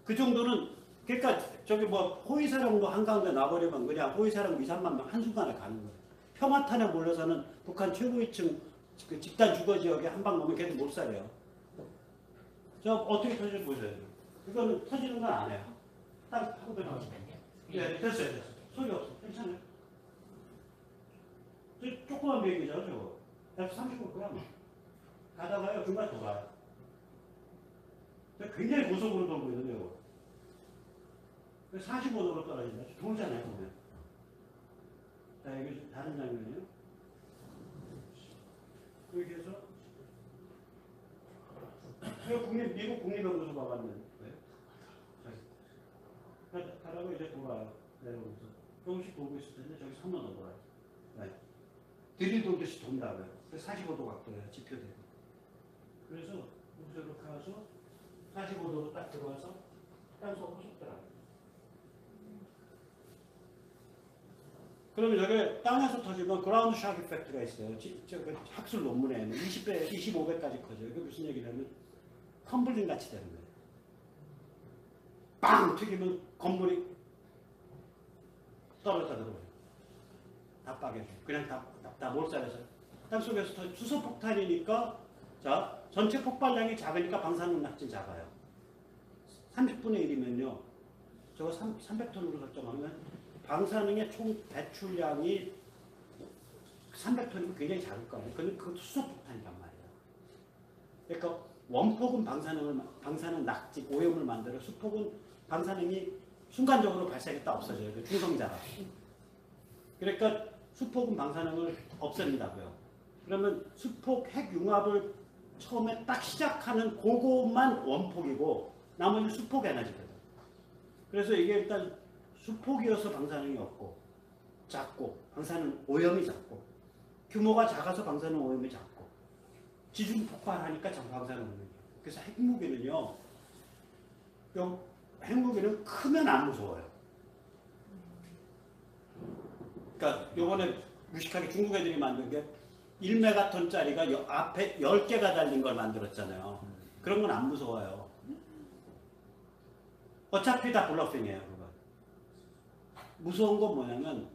그 정도는 그러니까 저기 호위사령부 한가운데 놔버리면 그냥 호위사령부 2, 3만 명 한순간에 가는 거예요. 평화탄에 몰려서는 북한 최고위층 그 집단 주거 지역에 한 방 넣으면 걔도 못 살아요. 저 어떻게 터질지 보세요. 이거는 터지는 건 안 해요. 딱 하고 들어가서. 네, 됐어요. 소리 없어. 괜찮아요. 저 조그만 비행기죠, 저거. F-35 그냥 가다가요, 중간 돌아요. 굉장히 고속으로 돌고 있는데요. 45도로 떨어진다. 돌잖아요, 보면. 자, 여기 다른 장면이요. 그렇게 해서 미국 국립연구소 가봤는데 가다가 이제 돌아요. 내려오면서 조금씩 돌고 있을 텐데 저기 선만 넘어가요. 네. 들이돌듯이 돈다고요. 45도 각도예요. 지표대로. 그래서 여기서 이렇게 와서 45도로 딱 들어와서 땅속 호속더라고요. 그러면 여기 땅에서 터지면 그라운드 샥 이펙트가 있어요. 학술 논문에 20배, 25배까지 커져요. 이게 무슨 얘기냐면 텀블링 같이 되는 거예요. 빵 튀기면 건물이 떨어져 들어오요. 다 빠개져. 그냥 다 몰살해서. 땅속에서 수소폭탄이니까 자 전체 폭발량이 작으니까 방사능 낙지 작아요. 30분의 1이면요. 저거 300톤으로 설정하면 방사능의 총 배출량이 300톤이면 굉장히 작을 거 아니에요. 근데 그것도 수소폭탄이란 말이에요. 그러니까 원폭은 방사능 낙지 오염을 만들어 수폭은 방사능이 순간적으로 발생했다 없어져요. 그 중성자가. 그러니까 수폭은 방사능을 없앱니다고요. 그러면 수폭 핵융합을 처음에 딱 시작하는 그것만 원폭이고 나머지 수폭 에너지거든. 그래서 이게 일단 수폭이어서 방사능이 없고 작고 방사능 오염이 작고 규모가 작아서 방사능 오염이 작고 지중 폭발하니까 방사능 오염이. 그래서 핵무기는요. 핵무기는 크면 안 무서워요. 그러니까 요번에 무식하게 중국 애들이 만든 게 1메가톤짜리가 앞에 10개가 달린 걸 만들었잖아요. 그런 건 안 무서워요. 어차피 다 블러핑이에요. 그건. 무서운 건 뭐냐면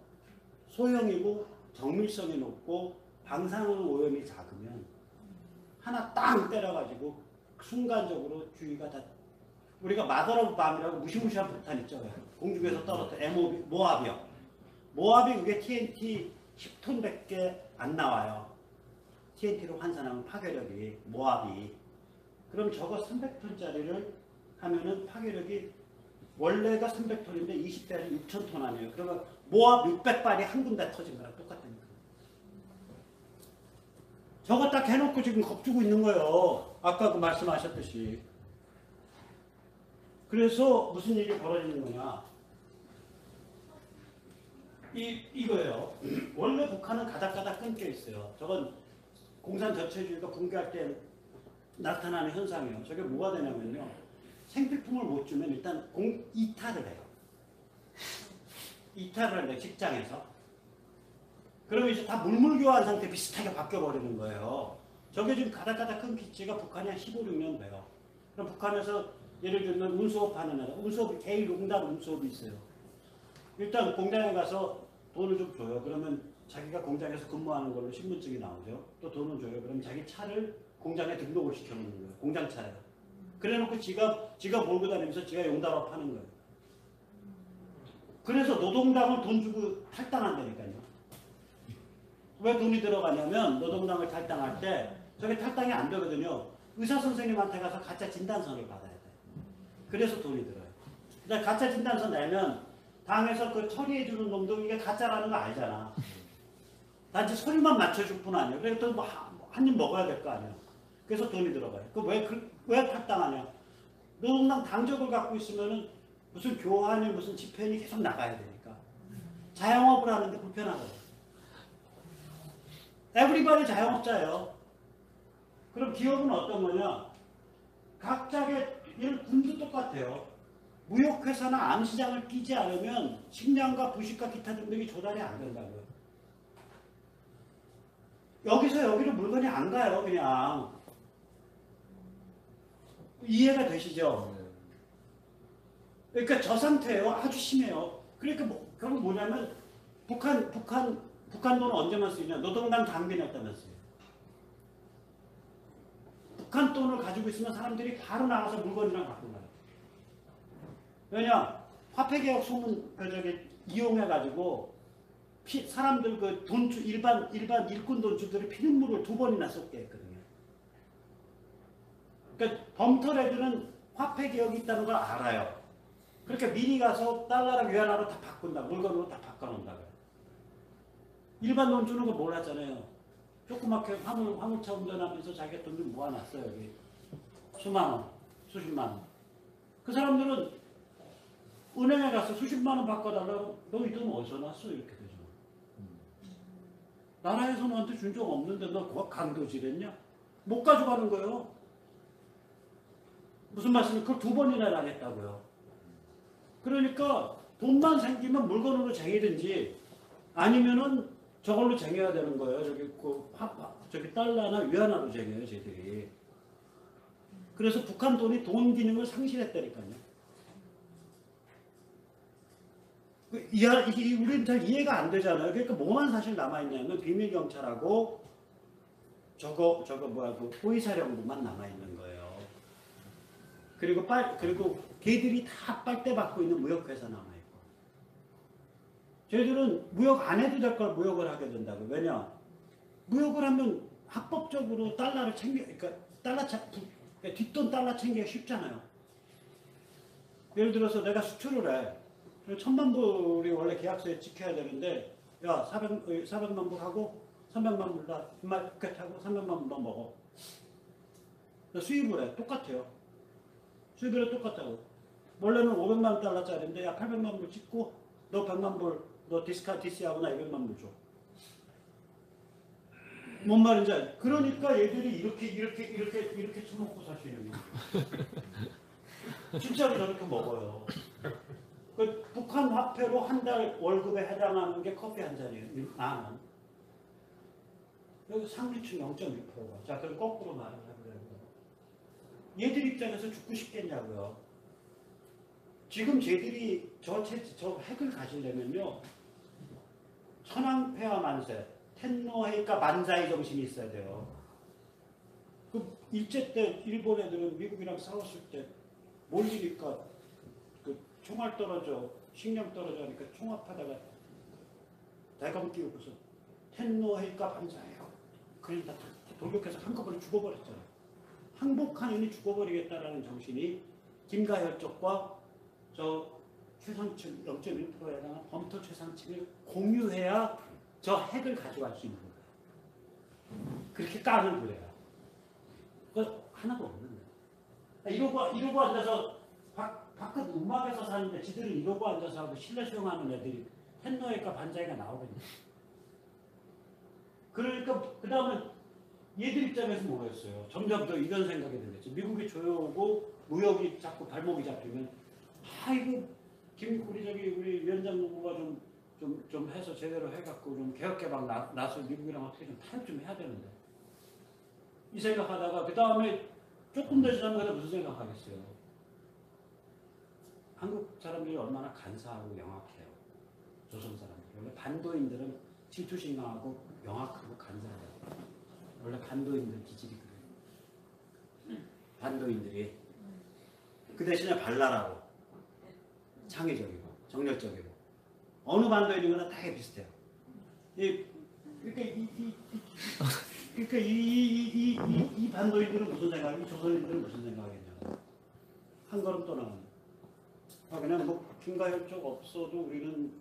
소형이고 정밀성이 높고 방사능 오염이 작으면 하나 땅 때려가지고 순간적으로 주위가 다 우리가 마더러브 밤이라고 무시무시한 폭탄 있죠. 공중에서 떨어져 MOB 모압이요. 모압이 그게 TNT 10톤밖에 안 나와요. TNT로 환산하면 파괴력이 모압이. 그럼 저거 300톤짜리를 하면은 파괴력이 원래가 300톤인데 20배는 6,000톤 아니에요. 그러면 모압 600발이 한 군데 터진 거랑 똑같다니까. 저거 딱 해놓고 지금 겁주고 있는 거예요. 아까 그 말씀하셨듯이. 그래서 무슨 일이 벌어지는 거냐. 이거예요. 원래 북한은 가닥가닥 끊겨 있어요. 저건 공산 저체주의가 붕괴할 때 나타나는 현상이에요. 저게 뭐가 되냐면요. 생필품을 못 주면 일단 이탈을 해요. 이탈을 해요. 직장에서. 그러면 이제 다 물물교환 상태 비슷하게 바뀌어버리는 거예요. 저게 지금 가닥가닥 끊긴 지가 북한이 한 15, 16년 돼요. 그럼 북한에서 예를 들면 운수업 하는 나라, 운수업이 제1농단 운수업이 있어요. 일단 공장에 가서 돈을 좀 줘요. 그러면 자기가 공장에서 근무하는 걸로 신분증이 나오죠. 또 돈을 줘요. 그럼 자기 차를 공장에 등록을 시켜놓는 거예요. 공장 차예요. 그래놓고 지가 몰고 다니면서 지가 용달업 하는 거예요. 그래서 노동당을 돈 주고 탈당한다니까요. 왜 돈이 들어가냐면 노동당을 탈당할 때 저게 탈당이 안 되거든요. 의사 선생님한테 가서 가짜 진단서를 받아야 돼요. 그래서 돈이 들어요. 근데 가짜 진단서 내면 당에서 그 처리해주는 놈도 이게 가짜라는 거 알잖아. 단지 소리만 맞춰줄 뿐 아니에요. 그래서 또 한 입 먹어야 될 거 아니에요. 그래서 돈이 들어가요. 왜 탈당하냐? 노동당 당적을 갖고 있으면은 무슨 교환이 무슨 집회니 계속 나가야 되니까. 자영업을 하는데 불편하거든요. 에브리바디 자영업자예요. 그럼 기업은 어떤 거냐? 각자의 군도 똑같아요. 무역회사나 암시장을 끼지 않으면 식량과 부식과 기타 등등이 조달이 안 된다고요. 여기서 여기로 물건이 안 가요. 그냥. 이해가 되시죠? 그러니까 저 상태예요. 아주 심해요. 그러니까 결국 뭐냐면 북한 돈은 언제만 쓰이냐? 노동당 당빈이었다면서요. 북한 돈을 가지고 있으면 사람들이 바로 나가서 물건이랑 갖고 가요. 왜냐? 화폐개혁 소문 이용해가지고 사람들 그 돈주 일반 일꾼 돈주들이 피눈물을 2번이나 쏟게 했거든요. 그러니까 범터레들은 화폐개혁이 있다는 걸 알아요. 그러니까 미리 가서 달러랑 위안화로 다 바꾼다. 물건으로 다 바꿔놓는다고요. 일반 돈주는 거 몰랐잖아요. 조그맣게 화물차 운전하면서 자기가 돈 좀 모아놨어요. 여기 수만 원, 수십만 원. 그 사람들은 은행에 가서 수십만 원 바꿔달라고 너 이 돈 어디서 났어? 이렇게 되죠. 나라에서 너한테 준 적 없는데 너 그거 강도질했냐? 못 가져가는 거예요. 무슨 말씀이 그걸 2번이나 하겠다고요. 그러니까 돈만 생기면 물건으로 쟁이든지 아니면은 저걸로 쟁여야 되는 거예요. 저기 달러나 위안화로 쟁여요, 쟤들이. 그래서 북한 돈이 돈 기능을 상실했다니까요. 우리는 잘 이해가 안 되잖아요. 그러니까 뭐만 사실 남아있냐면 비밀경찰하고 그 호위사령부만 남아있는 거예요. 그리고 걔들이 다 빨대 받고 있는 무역회사 남아있고. 저희들은 무역 안 해도 될 걸 무역을 하게 된다고. 왜냐? 무역을 하면 합법적으로 달러를 그러니까 뒷돈 달러 챙기기가 쉽잖아요. 예를 들어서 내가 수출을 해. 1,000만 불이 원래 계약서에 찍혀야 되는데, 야, 400만 불 하고 300만 불 다 마켓 하고 300만 불 더 먹어. 수입을 해. 똑같아요. 수입이랑 똑같다고. 원래는 500만 달러짜리인데 야 800만 불 찍고 너 100만 불 너 디스하고 나 200만 불 줘. 뭔 말인지 알지? 그러니까 얘들이 이렇게 처먹고 살 수 있는 거예요. 진짜로 저렇게 먹어요. 그 북한 화폐로 한 달 월급에 해당하는 게 커피 한 잔이에요. 10,000원. 여기 상류층 0.6%가. 자, 그럼 거꾸로 말을 해보려고. 얘들 입장에서 죽고 싶겠냐고요. 지금 쟤들이 저 핵을 가지려면요. 천황폐하 만세, 텐노해가 만사의 정신이 있어야 돼요. 그 일제 때 일본 애들은 미국이랑 싸웠을 때 몰리니까 그 총알 떨어져, 식량 떨어져 하니까 총합하다가 대검 끼우고서 텐노해가 반사예요. 그러니까 돌격해서 한꺼번에 죽어버렸잖아요. 항복하느니 죽어버리겠다라는 정신이 김가열 쪽과 저 최상층 0.1%에 해당한 범토 최상층을 공유해야 저 핵을 가져갈 수 있는 거예요. 그렇게 깡을 부려요. 그거 하나도 없는 거예요. 이러고 앉아서 바깥 음악에서 사는데 지들은 이러고 앉아서 하고 실내 수영하는 애들이 텐노해가 반자해가 나오거든요. 그러니까 그 다음에 얘들 입장에서 뭐였어요? 점점 더 이런 생각이 들겠죠. 미국이 조여오고 무역이 자꾸 발목이 잡히면 이거 우리 위원장 후보가 좀 해서 제대로 해갖고 좀 개혁개방 나서 미국이랑 어떻게 좀 타협 좀 해야 되는데 이 생각하다가 그 다음에 조금 더 지나면 무슨 생각하겠어요? 한국 사람들이 얼마나 간사하고 영악해요. 조선 사람들. 원래 반도인들은 질투심강하고 영악하고 간사해요. 원래 반도인들 기질이 그래요. 반도인들이 그 대신에 발랄하고 창의적이고 정열적이고 어느 반도인이거나 다 비슷해요. 그러니까 이 반도인들은 무슨 생각이, 조선인들은 무슨 생각이냐. 한 걸음 떠나가는. 그냥 뭐 김가열 쪽 없어도 우리는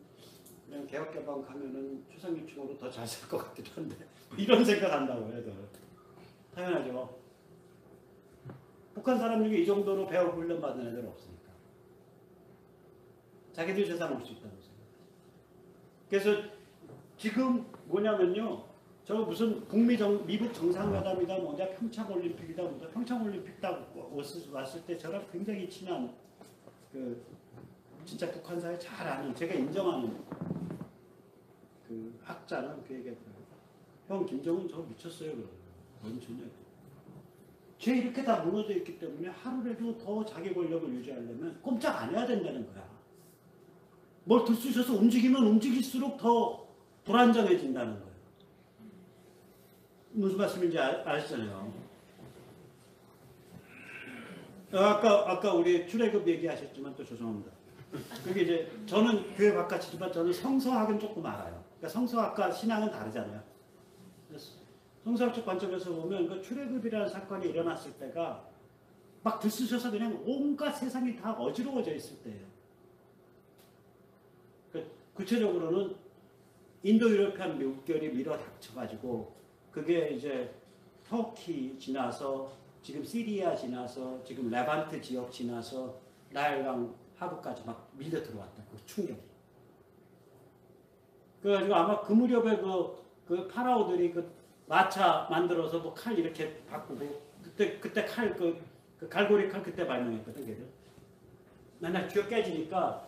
그냥 개혁개방 가면은 최상위층으로 더 잘 살 것 같기도 한데 이런 생각한다고 애들. 당연하죠. 북한 사람 중에 이 정도로 배워 훈련 받는 애들은 없으니까. 자기들 세상 올 수 있다고 생각해요. 그래서 지금 뭐냐면요. 저 무슨 미국 정상회담이다 뭐냐 평창올림픽이다 뭐냐 평창올림픽 딱 왔을 때 저랑 굉장히 친한 그 진짜 북한사에 잘 아는 제가 인정하는 그 학자는 그 얘기했어요. 형 김정은 저 미쳤어요 그러더라고요. 뭔 소리냐. 쟤 이렇게 다 무너져 있기 때문에 하루라도 더 자기 권력을 유지하려면 꼼짝 안 해야 된다는 거야. 뭘 들쑤셔서 움직이면 움직일수록 더 불안정해진다는 거예요. 무슨 말씀인지 아시잖아요. 아까 우리 출애굽 얘기하셨지만 또 죄송합니다. 그게 이제 저는 교회 바깥이지만 저는 성서학은 조금 알아요. 그러니까 성서학과 신앙은 다르잖아요. 성서학적 관점에서 보면 그 출애굽이라는 사건이 일어났을 때가 막 들쑤셔서 그냥 온갖 세상이 다 어지러워져 있을 때예요. 구체적으로는 인도 유럽판 물결이 밀어닥쳐가지고 그게 이제 터키 지나서 지금 시리아 지나서 지금 레반트 지역 지나서 나일강 하부까지 막 밀려 들어왔다. 그 충격이. 그래가지고 아마 그 무렵에 그 파라오들이 그 마차 만들어서 뭐 칼 이렇게 바꾸고 그때 칼 그 갈고리 칼 그때 발명했거든 걔들. 맨날 쥐어 깨지니까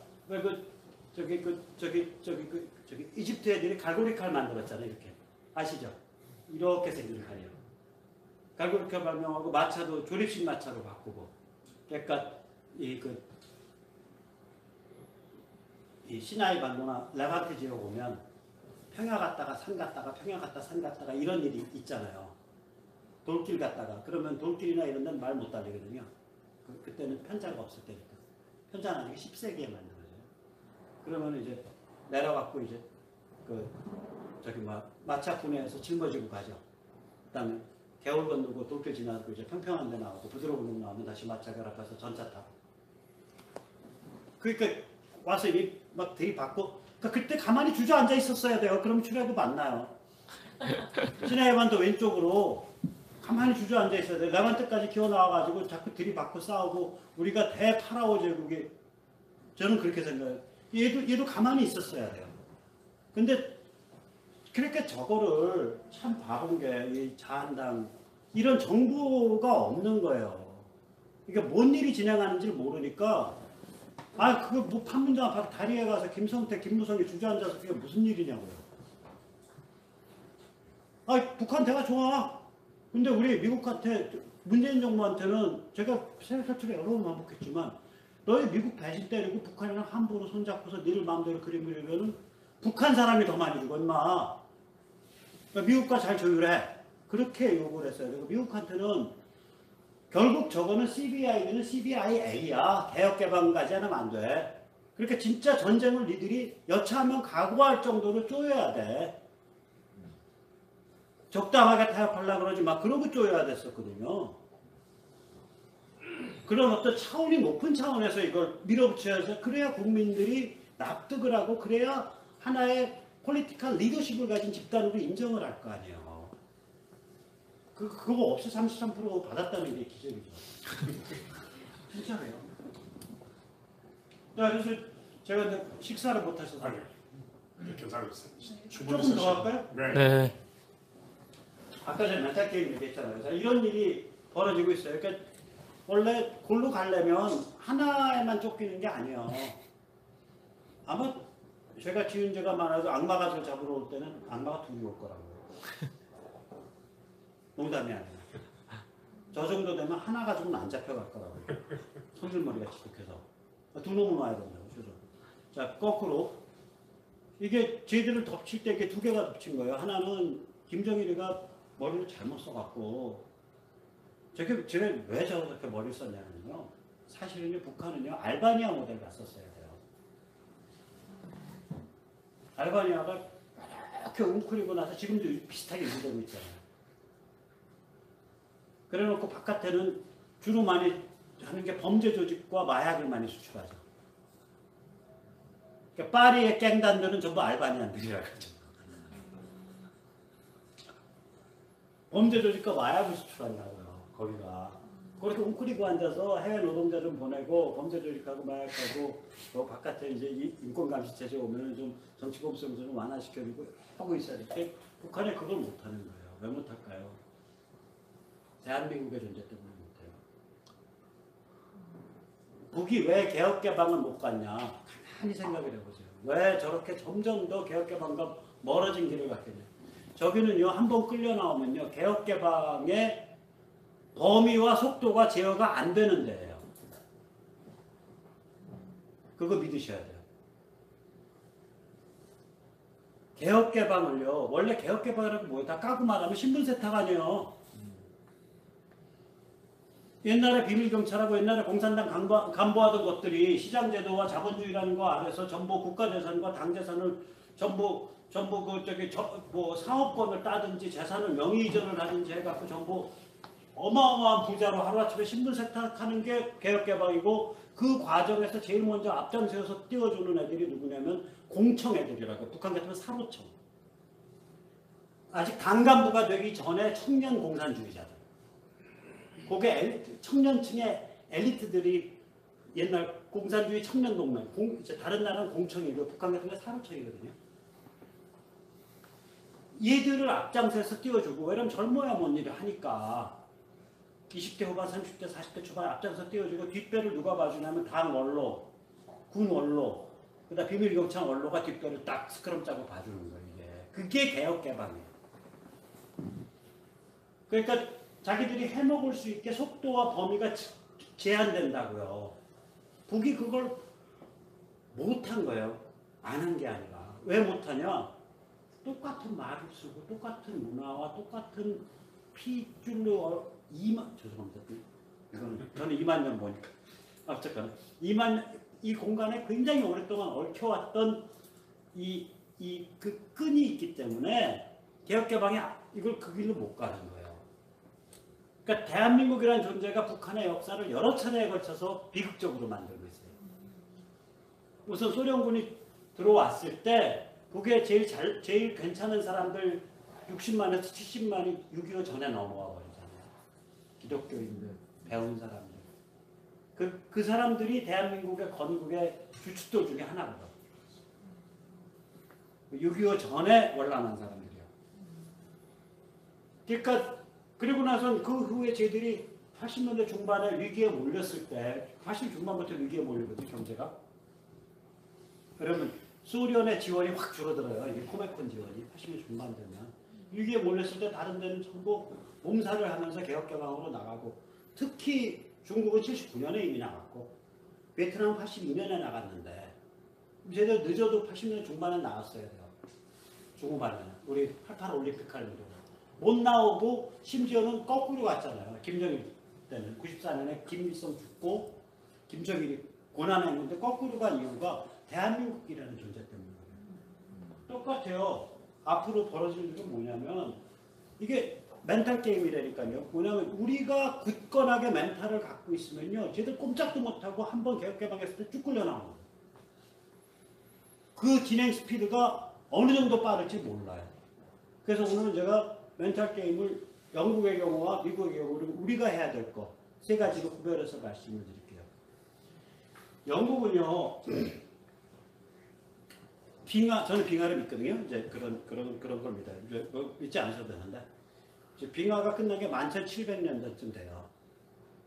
저기 이집트 애들이 갈고리 칼 만들었잖아요 이렇게 아시죠? 이렇게 생긴 칼이에요. 갈고리 칼 발명하고 마차도 조립식 마차로 바꾸고 그러니까 이 시나이 반도나 레반트 지역 오면 평야 갔다가 산 갔다가 평야 갔다 산 갔다가 이런 일이 있잖아요. 돌길 갔다가 그러면 돌길이나 이런 데는 말 못 달리거든요. 그때는 편자가 없을 때니까. 편자는 아직 10세기에 만들어져요. 그러면 이제 내려갖고 이제 마차 분해해서 짊어지고 가죠. 그다음에 개울 건너고 돌길 지나고 이제 평평한 데 나오고 부드러운 데 나오면 다시 마차 결합해서 전차 타고. 그러니까 와서 막 들이받고 그러니까 그때 가만히 주저앉아 있었어야 돼요. 그럼 출애굽 안 나요. 시내해반도 왼쪽으로 가만히 주저앉아 있어야 돼. 레반트까지 기어 나와가지고 자꾸 들이받고 싸우고 우리가 대파라오 제국이 저는 그렇게 생각해요. 얘도 가만히 있었어야 돼요. 근데 그렇게 저거를 참 바본 게 이 자한당 이런 정보가 없는 거예요. 이게 뭔 일이 진행하는지를 모르니까 그거 뭐 판문점 아파트 다리에 가서 김성태, 김무성이 주저앉아서 그게 무슨 일이냐고요. 북한 대가 좋아. 근데 우리 미국한테 문재인 정부한테는 제가 세력탈출에 여러 번 반복했지만 너희 미국 배신 때리고 북한이랑 함부로 손잡고서 니들 마음대로 그림 그리면은 북한 사람이 더 많이 죽어 임마. 그러니까 미국과 잘 조율해. 그렇게 요구를 했어요. 그리고 미국한테는 결국 저거는 CBI는 CBIA야. 개혁개방까지 하면 안 돼. 그러니까 진짜 전쟁을 니들이 여차하면 각오할 정도로 쪼여야 돼. 적당하게 타협하려고 그러지 막 그러고 쪼여야 됐었거든요. 그런 어떤 차원이 높은 차원에서 이걸 밀어붙여서 그래야 국민들이 납득을 하고 그래야 하나의 폴리티컬 리더십을 가진 집단으로 인정을 할 거 아니에요. 그거 없이 33% 받았다는 게 기적이죠. 진짜래요. 그래서 제가 이제 식사를 못 하셔서 괜찮았어요. 조금 더 할까요? 네. 아까 전에 멘탈 게임 얘기했잖아요. 이런 일이 벌어지고 있어요. 그러니까 원래 골로 가려면 하나에만 쫓기는 게 아니에요. 아마 제가 지은 죄가 많아서 악마가 저 잡으러 올 때는 악마가 둘이 올 거라고요. 농담이 아니라. 저 정도 되면 하나 가지고는 안 잡혀갈 거라고요. 손질머리가 지독해서. 두 놈은 와야 된다고. 자, 거꾸로. 이게 쟤들을 덮칠 때 이게 두 개가 덮친 거예요. 하나는 김정일이가 머리를 잘못 써갖고 쟤네 왜 저렇게 머리를 썼냐면요. 사실은요, 북한은요, 알바니아 모델 갔었어야 돼요. 알바니아가 이렇게 웅크리고 나서 지금도 비슷하게 유지되고 있잖아요. 그래 놓고 바깥에는 주로 많이 하는 게 범죄 조직과 마약을 많이 수출하죠. 그러니까 파리의 갱단들은 전부 알바니안들이라고 하죠. 범죄 조직과 마약을 수출한다고요. 거기가. 그렇게 웅크리고 앉아서 해외 노동자 좀 보내고 범죄 조직하고 마약하고 또 바깥에 이제 인권감시 체제 오면 좀 정치 공정성 좀 완화시켜주고 하고 있어야 돼. 북한에 그걸 못하는 거예요. 왜 못할까요? 대한민국의 존재 때문에 못해요. 북이 왜 개혁개방을 못 갔냐? 가만히 생각을 해보세요. 왜 저렇게 점점 더 개혁개방과 멀어진 길을 갔겠냐? 저기는요, 한번 끌려 나오면요, 개혁개방의 범위와 속도가 제어가 안 되는 데예요. 그거 믿으셔야 돼요. 개혁개방을요, 원래 개혁개방이라고 뭐예요? 다 까고 말하면 신분세탁 아니에요. 옛날에 비밀경찰하고 옛날에 공산당 간부하던 것들이 시장제도와 자본주의라는 거 아래서 전부 국가재산과 당재산을 전부 뭐 상업권을 따든지 재산을 명의이전을 하든지 해갖고 전부 어마어마한 부자로 하루아침에 신분 세탁하는 게 개혁개방이고 그 과정에서 제일 먼저 앞장서서 띄워주는 애들이 누구냐면 공청 애들이라고. 북한 같으면 사로청. 아직 당간부가 되기 전에 청년 공산주의자들. 그게 청년층의 엘리트들이 옛날 공산주의 청년동맹, 다른 나라는 공청이고 북한 같은 건 사로청이거든요. 얘들을 앞장서서 띄워주고, 왜냐면 젊어야 뭔 일을 하니까 20대 후반, 30대, 40대 초반 앞장서 띄워주고 뒷배를 누가 봐주냐면 당 원로, 군 원로, 그다음 비밀경찰 원로가 뒷배를 딱 스크럼 짜고 봐주는 거예요. 그게 개혁개방이에요. 그러니까 자기들이 해먹을 수 있게 속도와 범위가 제한된다고요. 북이 그걸 못한 거예요. 안 한 게 아니라. 왜 못하냐? 똑같은 말을 쓰고 똑같은 문화와 똑같은 피줄로 죄송합니다. 이거는 저는 2만 년 보니까 어쨌거나 이 공간에 굉장히 오랫동안 얽혀왔던 그 끈이 있기 때문에 개혁개방이 이걸 그 길로 못 가는 거예요. 그러니까 대한민국이라는 존재가 북한의 역사를 여러 차례에 걸쳐서 비극적으로 만들고 있어요. 우선 소련군이 들어왔을 때 북에 제일 괜찮은 사람들 60만에서 70만이 6.25 전에 넘어와 버리잖아요. 기독교인들, 배운 사람들. 그 사람들이 대한민국의 건국의 주축도 중에 하나거든. 6.25 전에 월남한 사람들이요. 그러니까 그리고 나선 그 후에 저희들이 80년대 중반에 위기에 몰렸을 때 80 중반부터 위기에 몰리거든 경제가. 그러면 소련의 지원이 확 줄어들어요. 이게 코메콘 지원이 80년 중반 되면 위기에 몰렸을 때 다른 데는 전부 몸살을 하면서 개혁개방으로 나가고 특히 중국은 79년에 이미 나갔고 베트남은 82년에 나갔는데 저희들 늦어도 80년 중반에 나갔어야 돼요. 중후반에는 우리 88 올림픽 할 때도 못 나오고 심지어는 거꾸로 갔잖아요. 김정일 때는 94년에 김일성 죽고 김정일이 고난했는데 거꾸로 간 이유가 대한민국이라는 존재 때문이에요. 똑같아요. 앞으로 벌어질 일은 뭐냐면 이게 멘탈 게임이라니까요. 뭐냐면 우리가 굳건하게 멘탈을 갖고 있으면요. 쟤들 꼼짝도 못하고 한번 개혁개방했을 때 쭉 끌려나오는 거예요. 그 진행 스피드가 어느 정도 빠를지 몰라요. 그래서 오늘은 제가 멘탈 게임을 영국의 경우와 미국의 경우 그리고 우리가 해야 될 거 세 가지로 구별해서 말씀을 드릴게요. 영국은요. 저는 빙하를 믿거든요. 이제 그런 걸 믿어요. 믿지 않으셔도 되는데 빙하가 끝난 게 1700년대쯤 돼요.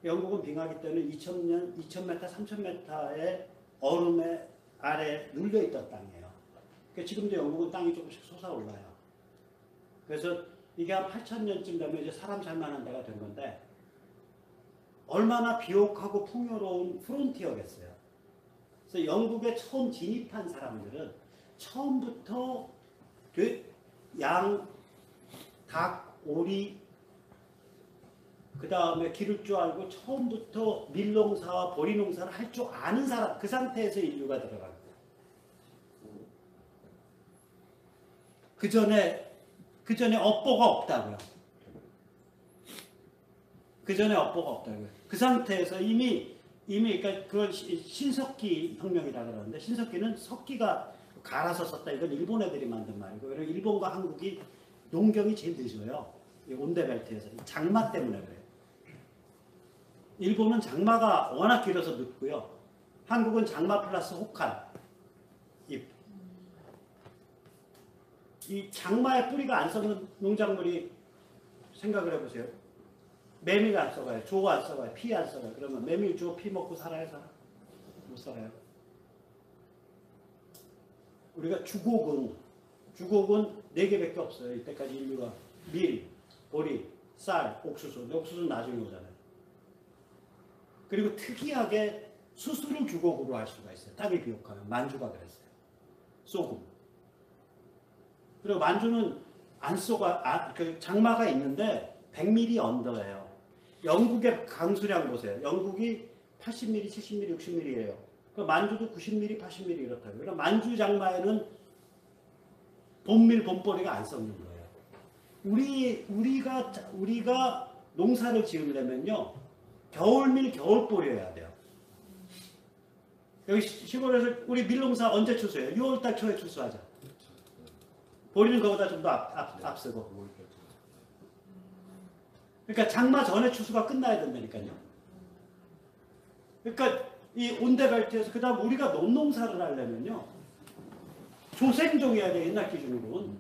영국은 빙하기 때는 2000m, 3000m의 얼음의 아래 눌려있던 땅이에요. 그러니까 지금도 영국은 땅이 조금씩 솟아올라요. 그래서 이게 한 8000년쯤 되면 이제 사람 살만한 데가 된 건데 얼마나 비옥하고 풍요로운 프론티어겠어요. 그래서 영국에 처음 진입한 사람들은 처음부터 양, 닭, 오리 그 다음에 기를 줄 알고 처음부터 밀농사와 보리농사를 할 줄 아는 사람 그 상태에서 인류가 들어간 거예요. 그 전에 업보가 없다고요. 그 상태에서 이미 그러니까 그걸 신석기 혁명이라고 그러는데 신석기는 석기가 갈아서 썼다. 이건 일본 애들이 만든 말이고 그리고 일본과 한국이 농경이 제일 늦어요. 온대벨트에서 장마 때문에 그래요. 일본은 장마가 워낙 길어서 늦고요. 한국은 장마 플러스 혹한. 이 장마에 뿌리가 안 썩는 농작물이 생각을 해보세요. 매미가 안 썩어요. 조가 안 썩어요. 피 안 썩어요. 그러면 매미, 조, 피 먹고 살아요? 못 살아요. 우리가 주곡은 4개밖에 없어요. 이때까지 인류가 밀, 보리, 쌀, 옥수수. 옥수수는 나중에 오잖아요. 그리고 특이하게 수수를 주곡으로 할 수가 있어요. 땅이 비옥하면. 만주가 그랬어요. 소금. 그리고 만주는 안 쏘가, 장마가 있는데 100mm 언더예요. 영국의 강수량 보세요. 영국이 80mm, 70mm, 60mm예요. 만주도 90mm, 80mm 이렇다고요. 그러니까 만주 장마에는 봄밀, 봄보리가 안 썩는 거예요. 우리가 농사를 지으려면요. 겨울밀, 겨울보리여야 돼요. 여기 시골에서 우리 밀농사 언제 추수해요? 6월달 초에 추수하죠. 보리는 그거보다 좀 더 앞서고. 그러니까 장마 전에 추수가 끝나야 된다니까요. 그러니까 이 온대벨트에서 그다음 우리가 논농사를 하려면요. 조생종해야 돼. 옛날 기준으로는.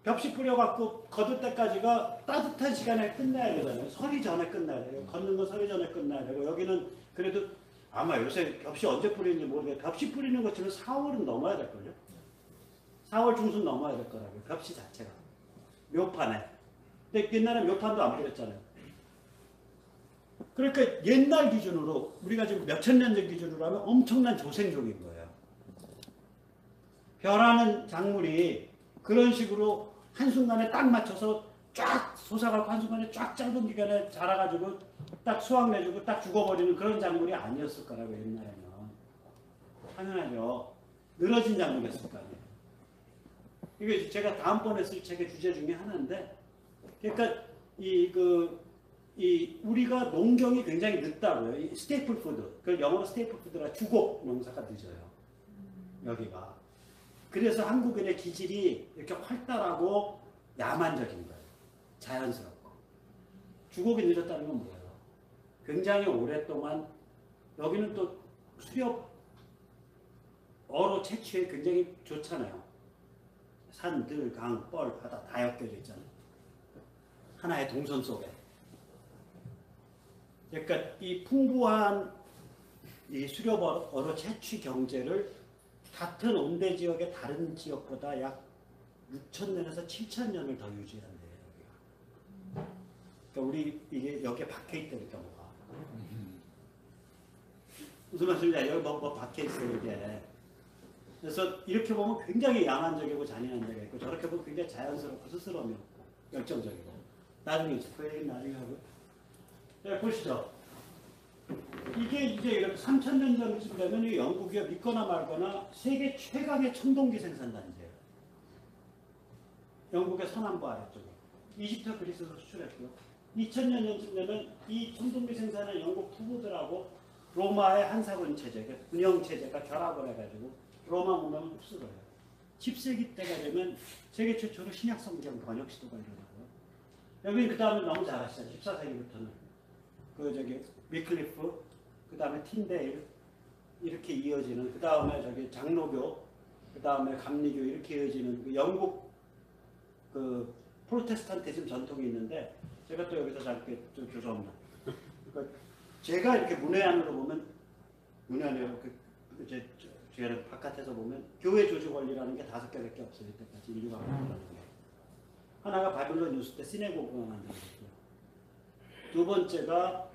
벽시 뿌려갖고 거둘 때까지가 따뜻한 시간에 끝나야 되잖아요. 설이 전에 끝나야 돼요. 걷는 건 설이 전에 끝나야 되고 여기는 그래도 아마 요새 벽시 언제 뿌리는지 모르겠어요. 벽시 뿌리는 것처럼 4월은 넘어야 될걸요. 4월 중순 넘어야 될 거라고요. 벽시 자체가. 묘판에. 근데 옛날에 묘판도 안 뿌렸잖아요. 그러니까 옛날 기준으로 우리가 지금 몇천 년 전 기준으로 하면 엄청난 조생종인 거예요. 벼라는 작물이 그런 식으로 한순간에 딱 맞춰서 쫙 솟아갖고 한순간에 쫙 짧은 기간에 자라가지고 딱 수확 내주고 딱 죽어버리는 그런 작물이 아니었을 거라고 옛날에는. 당연하죠. 늘어진 작물이었을 거 아니에요. 이게 제가 다음번에 쓸 책의 주제 중에 하나인데 그러니까 우리가 농경이 굉장히 늦다고요. 이 스테이플 푸드. 그 영어로 스테이플 푸드라 주곡 농사가 늦어요. 여기가. 그래서 한국인의 기질이 이렇게 활달하고 야만적인 거예요. 자연스럽고. 주곡이 늦었다는 건 뭐예요? 굉장히 오랫동안 여기는 또 수렵 어로 채취에 굉장히 좋잖아요. 산, 들, 강, 뻘, 바다 다 엮여져 있잖아요. 하나의 동선 속에. 그러니까 이 풍부한 이 수렵 어로 채취 경제를 같은 온대 지역의 다른 지역보다 약 6,000년에서 7,000년을 더 유지한대요. 여기가. 그러니까 우리 이게 여기에 박혀 있다는 경우가. 무슨 말씀인지 여기 뭐 박혀 있어요 이게. 그래서 이렇게 보면 굉장히 양안적이고 잔인한 데가 있고 저렇게 보면 굉장히 자연스럽고 스스럼이 없고 열정적이고 나중에 스프레이 나중에 하고. 네, 보시죠. 이게 이제 이렇게 3,000년 전쯤 되면 이 영국이 믿거나 말거나 세계 최강의 청동기 생산단지예요. 영국의 서남부 아래쪽에. 이집트 그리스에서 수출했고요. 2000년 전쯤 되면 이 청동기 생산을 영국 투구들하고 로마의 한사군 체제, 운영 체제가 결합을 해가지고 로마 문명을 흡수를 해요. 10세기 때가 되면 세계 최초로 신약 성경 번역 시도가 일어나고요. 여기는 그 다음에 너무 잘하시죠. 14세기부터는 그 저기 위클리프, 그 다음에 틴데일 이렇게 이어지는, 그 다음에 저기 장로교, 그 다음에 감리교 이렇게 이어지는 그 영국 그 프로테스탄티즘 전통이 있는데 제가 또 여기서 잠깐 좀 죄송합니다. 그러니까 제가 이렇게 문외한으로 보면 문외한으로 이제 제가 바깥에서 보면 교회 조직 원리라는 게 5개밖에 없어요. 이때까지 인류가 만들어낸 게. 하나가 바빌론 유수 때 시네고그가 만들어졌고요. 두 번째가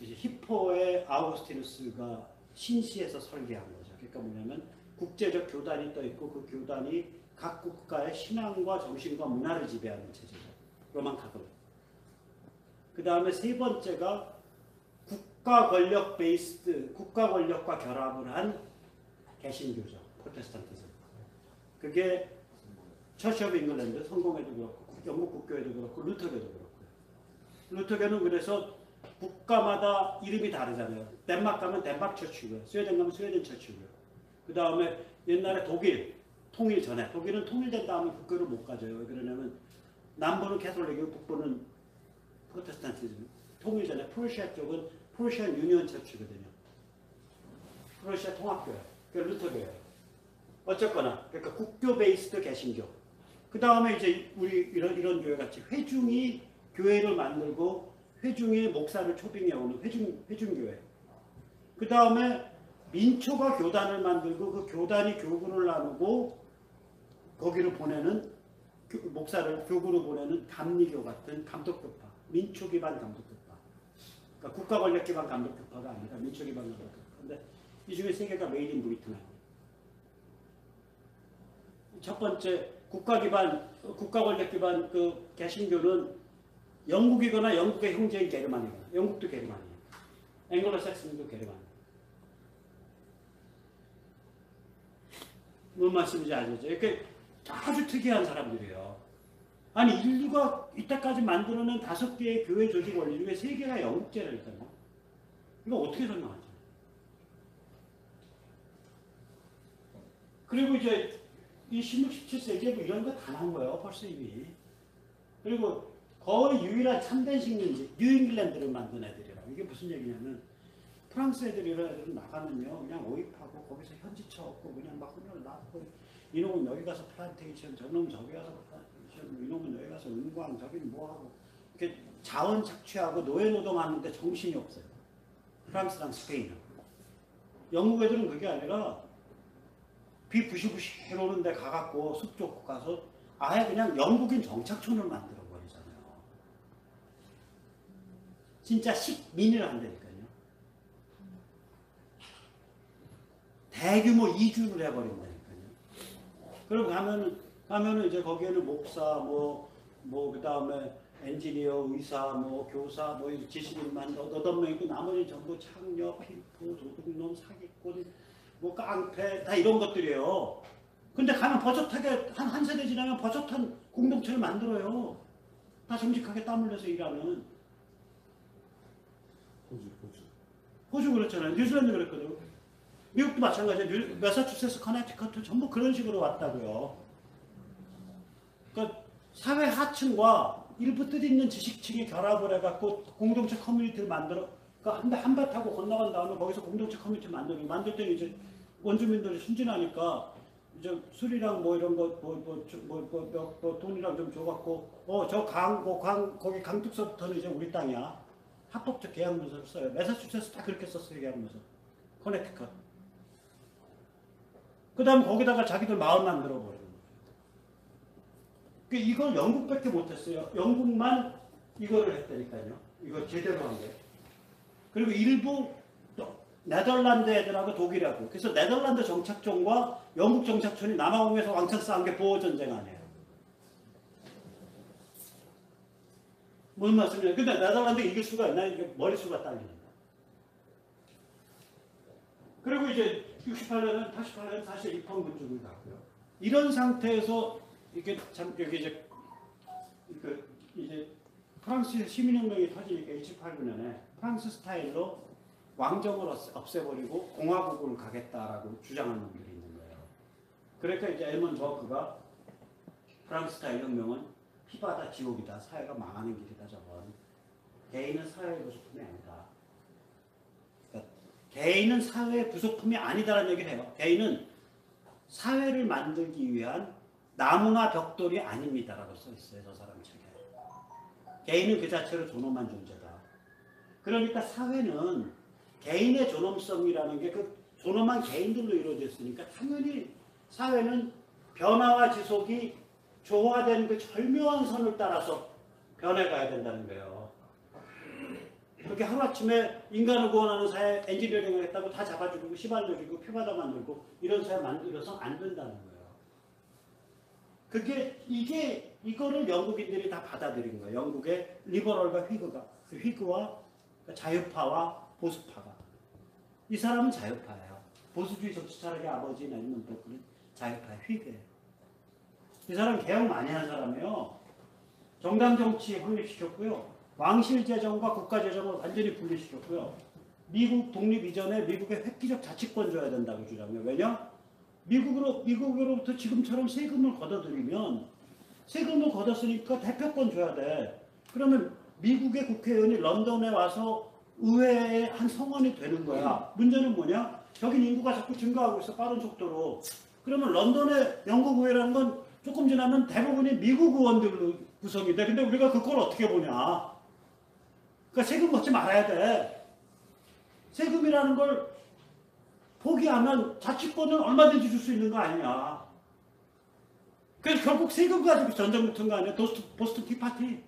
이제 히포의 아우구스티누스가 신시에서 설계한 거죠. 그러니까 뭐냐면 국제적 교단이 떠 있고 그 교단이 각 국가의 신앙과 정신과 문화를 지배하는 체제죠. 로만 카톨릭. 그 다음에 세 번째가 국가 권력 베이스드, 국가 권력과 결합을 한 개신교죠. 프로테스탄티즘. 그게 처치 오브 잉글랜드, 성공회도 그렇고 영국 국교회도 그렇고 루터교도 그렇고요. 루터교는 그래서 국가마다 이름이 다르잖아요. 덴마크 가면 덴마크 처치고요. 스웨덴 가면 스웨덴 처치고요. 그 다음에 옛날에 독일 통일 전에, 독일은 통일된 다음에 국교를 못 가져요. 왜 그러냐면 남부는 캐톨릭이고 북부는 프로테스탄티즘. 통일 전에 프루시아 쪽은 프루시안 유니언 처치거든요. 프루시아 통합교회, 그 루터교회. 어쨌거나 그러니까 국교 베이스드 개신교. 그 다음에 이제 우리 이런 교회 같이 회중이 교회를 만들고 회중이 목사를 초빙해 오는 회중교회. 그 다음에 민초가 교단을 만들고 그 교단이 교구를 나누고 거기를 보내는 목사를 교구로 보내는 감리교 같은 감독교파. 민초 기반 감독교파. 그러니까 국가 권력 기반 감독교파가 아니라 민초 기반 감독교파. 근데 이 중에 세 개가 메이드 인 브리튼이에요. 첫 번째 국가 권력 기반 그 개신교는 영국이거나 영국의 형제인 게르만이거나, 영국도 게르만이에요. 앵글로색슨도 게르만이에요. 뭔 말씀인지 아시죠? 이렇게 아주 특이한 사람들이에요. 아니 인류가 이때까지 만들어낸 5개의 교회 조직 원리 중에 3개가 영국제라니까요. 이거 어떻게 설명하죠? 그리고 이제 이 16, 17세기에 뭐 이런 거 다 나온 거예요. 벌써 이미. 그리고 거의 유일한 참된 식민지, 뉴잉글랜드를 만든 애들이라. 이게 무슨 얘기냐면 프랑스 애들 이런 애들은 나가면요 그냥 오입하고 거기서 현지 쳐갖고 그냥 막 혼을 낳고 이놈은 여기 가서 플란테이션, 저놈은 저기 가서 플란테이션, 이놈은 여기 가서 은광, 저기는 뭐하고 이렇게 자원 착취하고 노예노동하는데 정신이 없어요. 프랑스랑 스페인은. 영국 애들은 그게 아니라 비 부시부시 해놓는 데 가갖고 숲 좁고 가서 아예 그냥 영국인 정착촌을 만들어 버리잖아요. 진짜 식민을 한다니까요. 대규모 이주를 해버린다니까요. 그리고 가면은 이제 거기에는 목사, 그 다음에 엔지니어, 의사, 교사, 지식인만 8명 있고 나머지 전부 창녀, 피포, 도둑놈, 사기꾼, 깡패 다 이런 것들이에요. 근데 가면 버젓하게 한 세대 지나면 버젓한 공동체를 만들어요. 다 정직하게 땀 흘려서 일하는. 호주 그렇잖아요. 뉴질랜드 그랬거든요. 미국도 마찬가지예요. 매사추세츠, 커네티컷도 전부 그런 식으로 왔다고요. 그러니까 사회 하층과 일부 뜻있는 지식층이 결합을 해갖고 공동체 커뮤니티를 만들어 그러니까 한배 타고 건너간 다음에 거기서 공동체 커뮤니티 만들 때는 이제 원주민들이 순진하니까 이제 술이랑 뭐 이런 거 뭐 돈이랑 좀 줘갖고 거기 강둑서부터는 이제 우리 땅이야. 합법적 계약 문서를 써요. 매사추세츠 다 그렇게 썼어요. 계약 문서. 커네티컷. 그 다음에 거기다가 자기들 마을 만들어 버리는 거예요. 그러니까 이걸 영국밖에 못했어요. 영국만 이거를 했다니까요. 이거 제대로 한 게. 그리고 일부 네덜란드 애들하고 독일하고. 그래서 네덜란드 정착촌과 영국 정착촌이 남아공에서 왕창 싸운 게 보호전쟁 아니에요. 무슨 말씀이에요? 근데 네덜란드 이길 수가 있나? 이게 머릿수가 딸리는다. 그리고 이제 68년은 88년 사실 입헌군주를 가고요. 이런 상태에서 이게 참 여기 이제 프랑스 시민혁명이 터지니까 28년에 프랑스 스타일로 왕정을 없애버리고 공화국을 가겠다라고 주장하는 분들이 있는 거예요. 그러니까 이제 엘먼 버크가 프랑스 스타일 혁명은 피바다 지옥이다. 사회가 망하는 길이다. 저건. 개인은 사회의 부속품이 아니다. 그러니까 개인은 사회의 부속품이 아니다라는 얘기를 해요. 개인은 사회를 만들기 위한 나무나 벽돌이 아닙니다라고 써 있어요. 저 사람 책에. 개인은 그 자체로 존엄한 존재다. 그러니까 사회는 개인의 존엄성이라는 게 그 존엄한 개인들로 이루어져 있으니까 당연히 사회는 변화와 지속이 조화된 그 절묘한 선을 따라서 변해가야 된다는 거예요. 그렇게 하루아침에 인간을 구원하는 사회 엔지니어링을 했다고 다 잡아주고 시발려주고 피바다 만들고 이런 사회 만들어서 안 된다는 거예요. 이거를 영국인들이 다 받아들인 거예요. 영국의 리버럴과 휘그와 자유파와 보수파가. 이 사람은 자유파예요. 보수주의 정치 철학의 아버지는 엘먼 버크는 자유파의 휘그예요. 이 사람 개혁 많이 한 사람이에요. 정당 정치 확립시켰고요. 왕실 재정과 국가 재정을 완전히 분리시켰고요. 미국 독립 이전에 미국에 획기적 자치권 줘야 된다고 주장해요. 왜냐? 미국으로부터 지금처럼 세금을 걷어들이면 세금을 걷었으니까 대표권 줘야 돼. 그러면 미국의 국회의원이 런던에 와서 의회의 한 성원이 되는 거야. 문제는 뭐냐? 여긴 인구가 자꾸 증가하고 있어. 빠른 속도로. 그러면 런던의 영국 의회라는 건 조금 지나면 대부분이 미국 의원들로 구성이 돼. 근데 우리가 그걸 어떻게 보냐. 그러니까 세금 걷지 말아야 돼. 세금이라는 걸 포기하면 자치권은 얼마든지 줄 수 있는 거 아니냐. 그래서 결국 세금 가지고 전쟁 붙은 거 아니야. 보스턴 티파티.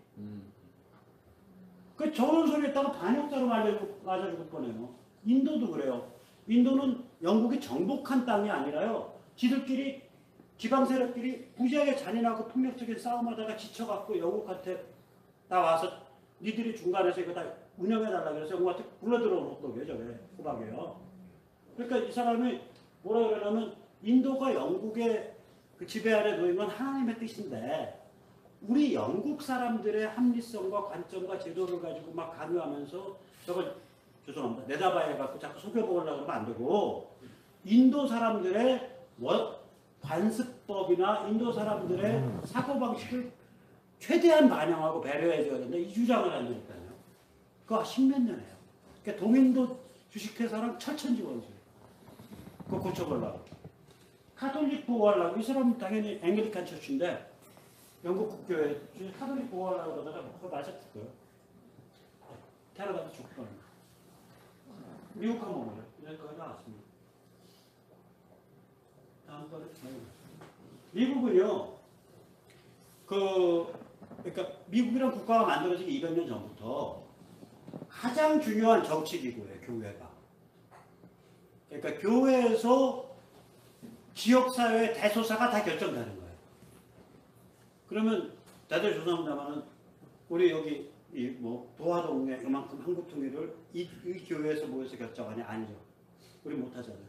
그 저런 소리 했다가 반역자로 맞아 죽을 뻔해요. 인도도 그래요. 인도는 영국이 정복한 땅이 아니라요. 지들끼리 지방 세력들이 무지하게 잔인하고 폭력적인 싸움하다가 지쳐갖고 영국한테 다 와서 니들이 중간에서 이거 다 운영해달라 그래서 영국한테 불러들어오는 거예요. 저게 호박이에요. 그러니까 이 사람이 뭐라 그러냐면 인도가 영국의 그 지배 아래 놓인 건 하나님의 뜻인데 우리 영국 사람들의 합리성과 관점과 제도를 가지고 막 강요하면서 저걸 죄송합니다. 내다봐야 해갖고 자꾸 속여먹으려고 그러면 안 되고 인도 사람들의 관습법이나 인도 사람들의 사고방식을 최대한 반영하고 배려해줘야 된다. 이 주장을 한다니까요. 그거 십몇 년 해요. 그러니까 동인도 주식회사랑 철천지원수예요. 그거 고쳐보려고. 카톨릭 보호하려고. 이 사람은 당연히 앵글리칸 처치인데 영국 국교에 카톨릭 보호하려고 그러다가 그거 맞았을 거예요. 테러가서 죽고 미국 가면 뭐예요? 여기까지 나왔습니다. 다음 거를 미국은요, 그러니까 미국이란 국가가 만들어지기 200년 전부터 가장 중요한 정치기구예요, 교회가. 그러니까 교회에서 지역사회의 대소사가 다 결정되는 거예요. 그러면 다들 죄송합니다만은 우리 여기 뭐 도화동에 이만큼 한국통일을 이 교회에서 모여서 결정하냐? 아니죠. 우리 못하잖아요.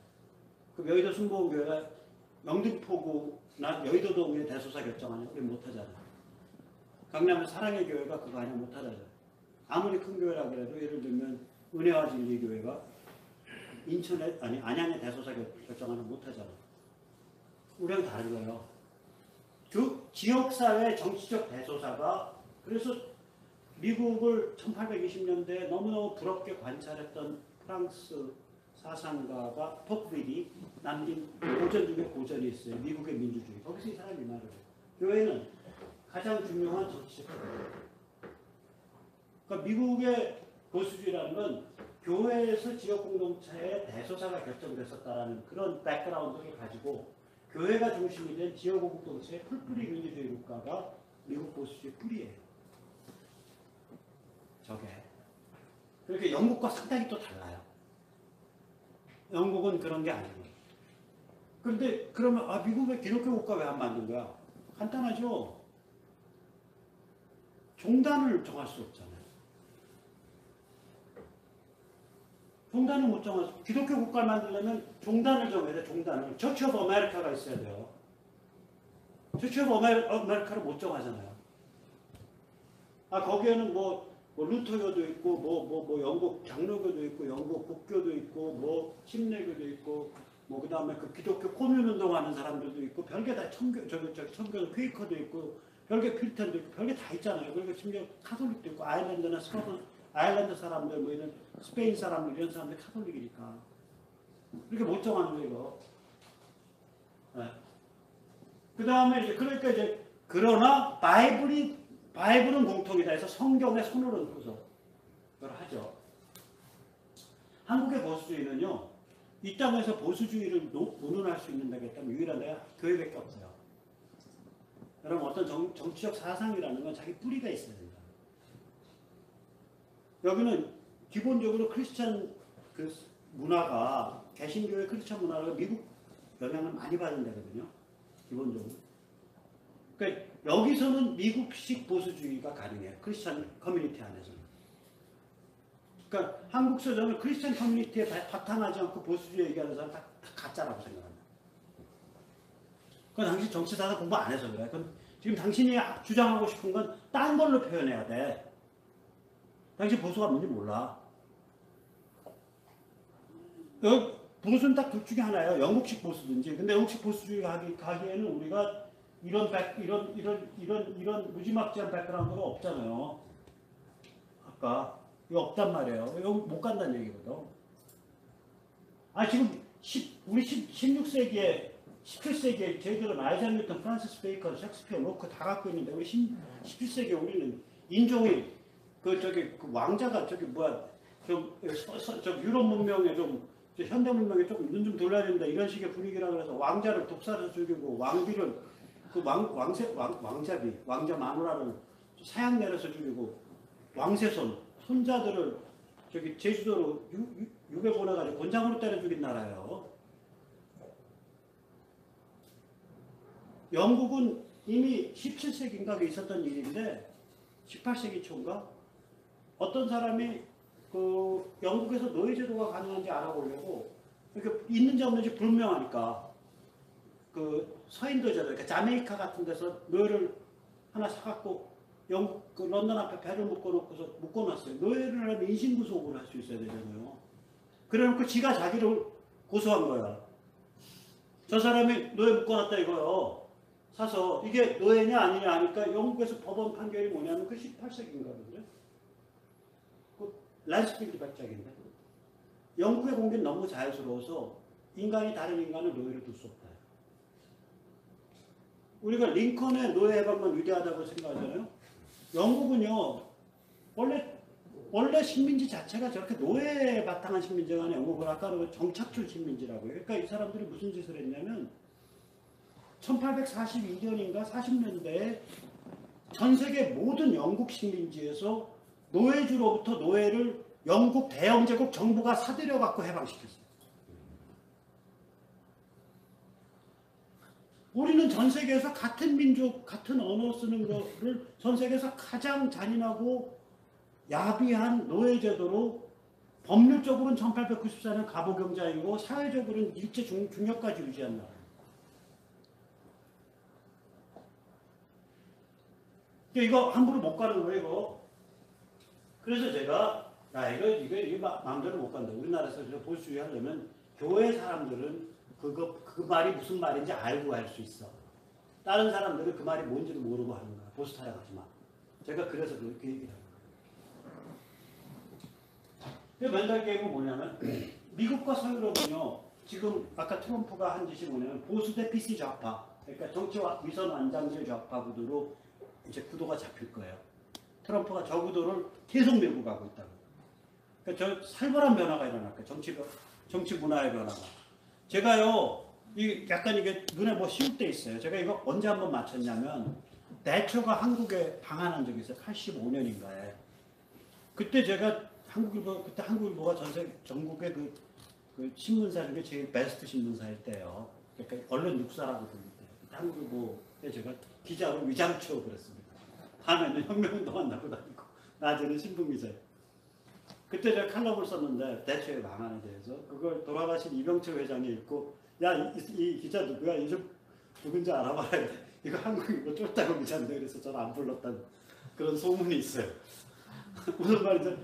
그럼 여의도 순복음교회가 영등포구나 여의도동의 대소사 결정하냐? 우리 못하잖아요. 강남의 사랑의 교회가 그거 아니야? 못하잖아요. 아무리 큰 교회라 그래도 예를 들면 은혜와 진리교회가 인천에 안양의 대소사 결정하냐? 못하잖아요. 우리랑 다른 거예요. 그 지역사회 정치적 대소사가 그래서 미국을 1820년대에 너무너무 부럽게 관찰했던 프랑스 사상가가 토크빌이 남긴 고전 중에 고전이 있어요. 미국의 민주주의. 거기서 이 사람이 말을 해요. 교회는 가장 중요한 정치적 기관이에요. 그러니까 미국의 보수주의라는 건 교회에서 지역 공동체의 대소사가 결정됐었다라는 그런 백그라운드를 가지고 교회가 중심이 된 지역 공동체의 풀뿌리 민주주의 국가가 미국 보수주의 뿌리예요. 저게. 그렇게 영국과 상당히 또 달라요. 영국은 그런 게 아니고. 그런데 그러면 미국의 기독교 국가 왜 안 만든 거야? 간단하죠. 종단을 정할 수 없잖아요. 종단을 못 정할 수. 기독교 국가를 만들려면 종단을 정해야 돼. 종단을. 처치 오브 아메리카가 있어야 돼요. 처치 오브 아메리카를 못 정하잖아요. 거기에는 뭐 루터교도 있고, 영국 장로교도 있고, 영국 국교도 있고, 침례교도 있고, 그 다음에 그 기독교 코뮌 운동하는 사람들도 있고, 별게 다 청교, 퀘이커도 있고, 별게 필턴도 있고, 별게 다 있잖아요. 그리고 심지어 카톨릭도 있고, 아일랜드나 아일랜드 사람들, 뭐 이런 스페인 사람들, 이런 사람들 카톨릭이니까. 이렇게 못 정하는 거예요, 이거. 네. 그 다음에 이제, 그러니까 이제, 그러나, 바이블은 공통이다 해서 성경에 손을 얹고서 그걸 하죠. 한국의 보수주의는요, 이 땅에서 보수주의를 운운할 수 있는 데가 있다면 유일한 데가 교회밖에 없어요. 여러분, 어떤 정치적 사상이라는 건 자기 뿌리가 있어야 된다. 여기는 기본적으로 크리스찬 그 문화가, 개신교의 크리스찬 문화가 미국 영향을 많이 받은 데거든요. 기본적으로. 그러니까 여기서는 미국식 보수주의가 가능해요. 크리스찬 커뮤니티 안에서는. 그러니까 한국 서정은 크리스찬 커뮤니티에 바탕하지 않고 보수주의 얘기하는 사람 다 가짜라고 생각합니다. 그건 당신 정치사상 공부 안 해서 그래. 그건 지금 당신이 주장하고 싶은 건 딴 걸로 표현해야 돼. 당신 보수가 뭔지 몰라. 보수는 딱 둘 중에 하나예요. 영국식 보수든지. 근데 영국식 보수주의 가기에는 우리가 이런 무지막지한 백그라운드가 없잖아요. 아까 이거 없단 말이에요. 이거 못 간다는 얘기거든. 지금 우리 16세기에 17세기에 저희들은 아이작 뉴턴, 프란시스 베이컨, 셰익스피어, 로크 다 갖고 있는데 우리 17세기에 우리는 인종이 그 왕자가 유럽 문명에 현대 문명에 조금 눈 좀 돌려야 된다 이런 식의 분위기라 그래서 왕자를 독사로 죽이고 왕비를 왕자 마누라를 사양 내려서 죽이고 왕세손 손자들을 제주도로 육에 보내가지고 권장으로 때려 죽인 나라예요. 영국은 이미 17세기인가 있었던 일인데 18세기 초인가 어떤 사람이 그 영국에서 노예제도가 가능한지 알아보려고 그러니까 있는지 없는지 불명하니까 그 서인도제도 그러니까 자메이카 같은 데서 노예를 하나 사갖고 영국 그 런던 앞에 배를 묶어놓고서 묶어놨어요. 노예를 하면 인신구속을 할 수 있어야 되잖아요. 그래놓고 지가 자기를 고소한 거야. 저 사람이 노예 묶어놨다 이거요. 사서 이게 노예냐 아니냐 하니까 영국에서 법원 판결이 뭐냐면 그 18세기인가 그런데 그 란스필드 백작인데 영국의 공기는 너무 자유스러워서 인간이 다른 인간을 노예로 둘 수 없다. 우리가 링컨의 노예 해방만 위대하다고 생각하잖아요. 영국은요 원래 식민지 자체가 저렇게 노예에 바탕한 식민지가 아니에요. 영국은 아까 정착줄 식민지라고요. 그러니까 이 사람들이 무슨 짓을 했냐면 1842년인가 40년대에 전 세계 모든 영국 식민지에서 노예주로부터 노예를 영국 대영제국 정부가 사들여 갖고 해방시켰어요. 우리는 전 세계에서 같은 민족, 같은 언어 쓰는 거를 전 세계에서 가장 잔인하고 야비한 노예제도로 법률적으로는 1894년 가보경자이고 사회적으로는 일제 중력까지 유지한 나라예요. 이거 함부로 못 가는 거예요, 이거. 그래서 제가, 이거 마음대로 못 간다. 우리나라에서 보수주의 하려면 교회 사람들은 그 말이 무슨 말인지 알고 할 수 있어. 다른 사람들은 그 말이 뭔지도 모르고 하는 거야. 보수 타령하지 마. 제가 그래서 그렇게 얘기를 합니다. 이 멘탈 게임은 뭐냐면 미국과 서유럽은요. 지금 아까 트럼프가 한 짓이 뭐냐면 보수 대 PC 좌파, 그러니까 정치 위선 완장제 좌파 구도로 이제 구도가 잡힐 거예요. 트럼프가 저 구도를 계속 밀고 가고 있다고. 그러니까 저 살벌한 변화가 일어날 거예요. 정치 문화의 변화가. 제가요, 약간 이게 눈에 뭐 씌울 때 있어요. 제가 이거 언제 한번 맞췄냐면 대처가 한국에 방한한 적이 있어요. 85년인가에. 그때 제가 그때 한국일보가 전국의 그 신문사 중에 제일 베스트 신문사일 때요. 그러니까 언론 육사라고 부를 때. 그때 한국일보에 제가 기자로 위장 취업을 했습니다. 밤에는 혁명운동 나고 다니고, 낮에는 신문기자예요. 그때 제가 칼럼을 썼는데 대처의 방안에 대해서 그걸 돌아가신 이병철 회장이 읽고 야, 이 기자 누구야? 이 좀 누군지 알아봐야 돼. 이거 한국일보 쫄따구 기자인데 그래서 저는 안 불렀다는 그런 소문이 있어요. 무슨 말이죠?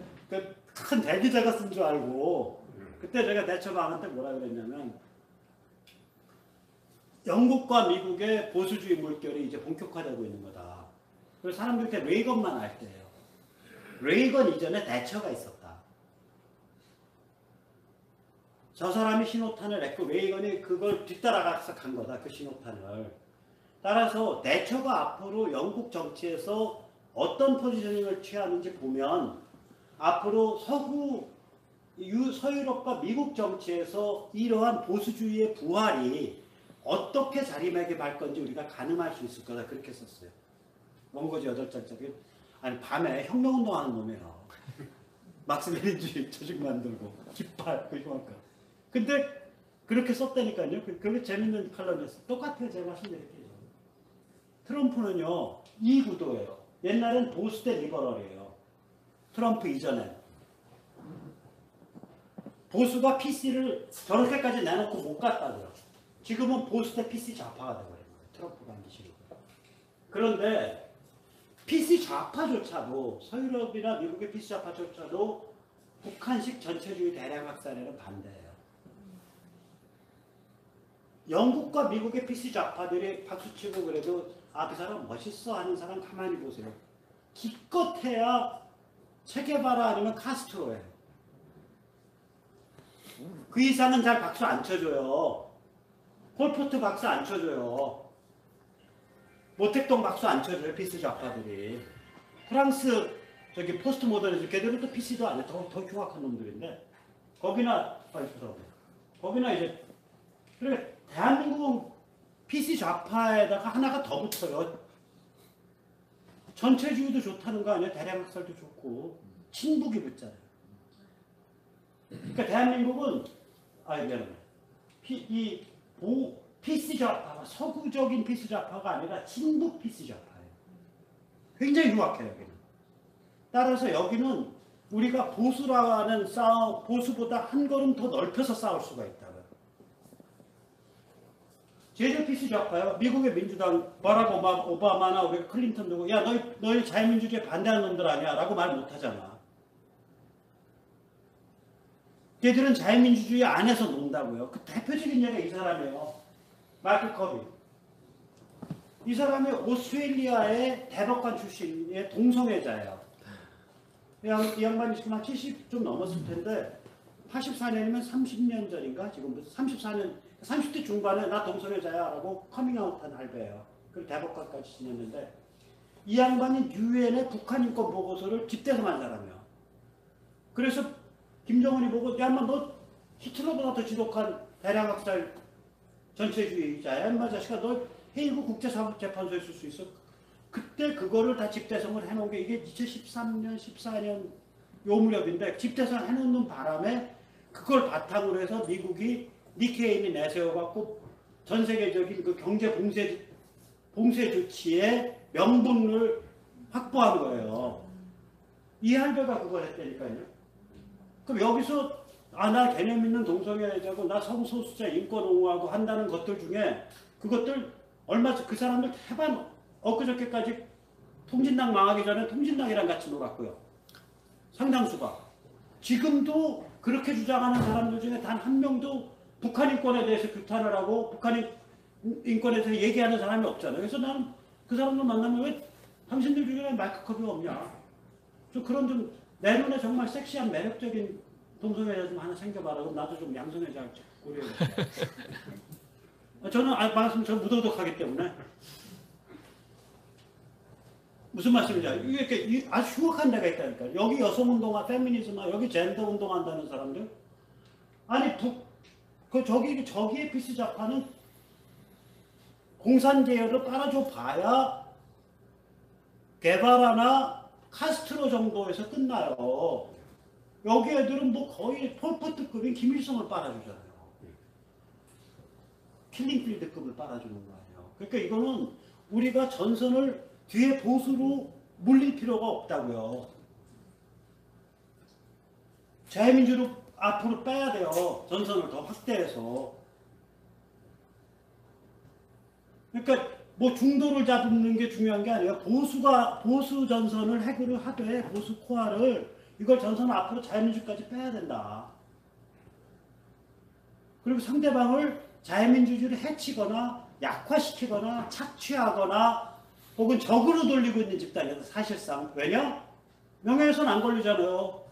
큰 대기자가 쓴 줄 알고 그때 제가 대처 방안 때 뭐라 그랬냐면 영국과 미국의 보수주의 물결이 이제 본격화되고 있는 거다. 그래서 사람들이 그때 레이건만 알 때예요. 레이건 이전에 대처가 있었다. 저 사람이 신호탄을 냈고 레이건이 그걸 뒤따라가서 간 거다. 그 신호탄을. 따라서 대처가 앞으로 영국 정치에서 어떤 포지셔닝을 취하는지 보면 앞으로 서유럽과 미국 정치에서 이러한 보수주의의 부활이 어떻게 자리매김할 건지 우리가 가늠할 수 있을 거다. 그렇게 썼어요. 원고지 8장짜리. 아니 밤에 혁명운동하는 놈이에요. 막스레닌주의 조직 만들고 깃발 그만큼. 근데 그렇게 썼다니까요. 그게 재밌는 칼럼이었어요. 똑같아요. 제가 말씀드릴게요. 트럼프는요. 이 구도예요. 옛날엔 보수 대 리버럴이에요. 트럼프 이전에. 보수가 PC를 저렇게까지 내놓고 못 갔다고요. 지금은 보수 대 PC 좌파가 되어버린 거예요. 트럼프가 한 기식으로. 그런데 PC 좌파조차도 서유럽이나 미국의 PC 좌파조차도 북한식 전체주의 대량 확산에는 반대해요. 영국과 미국의 PC 좌파들이 박수치고 그래도 그 사람 멋있어 하는 사람 가만히 보세요. 기껏해야 체게바라 아니면 카스트로예요. 그 이상은 잘 박수 안 쳐줘요. 폴포트 박수 안 쳐줘요. 모택동 박수 안 쳐줘요. PC 좌파들이. 프랑스 저기 포스트 모더니즘 걔들은 또 PC도 안 해. 더 흉악한 놈들인데 거기나 이제 그러니까 대한민국은 PC 좌파에다가 하나가 더 붙어요. 전체주의도 좋다는 거 아니에요? 대량학살도 좋고 친북이 붙잖아요. 그러니까 대한민국은 미안합니다. PC 좌파가 서구적인 PC 좌파가 아니라 친북 PC 좌파예요. 굉장히 흉악해요. 여기는. 따라서 여기는 우리가 보수라는 보수보다 한 걸음 더 넓혀서 싸울 수가 있다고요. 제일 PC 좌파요. 미국의 민주당 버락 오바마나 우리 클린턴 누구 야 너희 자유민주주의에 반대하는 놈들 아니야 라고 말 못하잖아. 걔들은 자유민주주의 안에서 논다고요. 그 대표적인 예가 이 사람이에요. 마이클 커비. 이 사람이 오스트레일리아의 대법관 출신의 동성애자예요. 이 양반이 지금 한 70 좀 넘었을 텐데 84년이면 30년 전인가? 지금 34년 30대 중반에 나 동성애자야 라고 커밍아웃한 할배예요. 그리고 대법관까지 지냈는데 이 양반이 유엔의 북한 인권 보고서를 집대성한 사람이에요. 그래서 김정은이 보고 야 인마 너 히틀러보다 더 지독한 대량학살 전체주의자야 인마 자식아 너 헤이그 국제사법재판소에 있을 수 있어. 그때 그거를 다 집대성을 해놓은 게 이게 2013년 14년 요 무렵인데 집대성 해놓는 바람에 그걸 바탕으로 해서 미국이 니케인이 내세워갖고 전 세계적인 그 경제 봉쇄 조치의 명분을 확보한 거예요. 이 할배가 그걸 했다니까요. 그럼 여기서 나 개념 있는 동성애자고 나 성소수자 인권 옹호하고 한다는 것들 중에 그것들 얼마 그 사람들 태반 엊그저께까지 통진당 망하기 전에 통진당이랑 같이 놀았고요. 상당수가. 지금도 그렇게 주장하는 사람들 중에 단 한 명도 북한 인권에 대해서 규탄을 하고 북한 인권에 대해서 얘기하는 사람이 없잖아요. 그래서 나는 그 사람들 만나면 왜 당신들 중에 마이크 컵이 없냐? 좀 그런 좀 내 눈에 정말 섹시한 매력적인 동성애자 좀 하나 생겨봐라. 그럼 나도 좀 양성애자 고려해. 저는 말씀 저 무도덕하기 때문에 무슨 말씀인지 이렇게 아주 흉악한 데가 있다니까. 여기 여성운동화, 페미니즘, 여기 젠더 운동한다는 사람들. 아니 저기에 피스 좌파는 공산계열을 빨아줘 봐야 게바라나 카스트로 정도에서 끝나요. 여기 애들은 뭐 거의 폴포트급인 김일성을 빨아주잖아요. 킬링필드급을 빨아주는 거 아니에요. 그러니까 이거는 우리가 전선을 뒤에 보수로 물릴 필요가 없다고요. 자유민주로 앞으로 빼야 돼요. 전선을 더 확대해서. 그러니까 뭐 중도를 잡는 게 중요한 게 아니에요. 보수 전선을 해결을 하되 보수 코어를 이걸 전선을 앞으로 자유민주까지 빼야 된다. 그리고 상대방을 자유민주주의를 해치거나 약화시키거나 착취하거나 혹은 적으로 돌리고 있는 집단이다. 사실상. 왜냐? 명예훼손 안 걸리잖아요.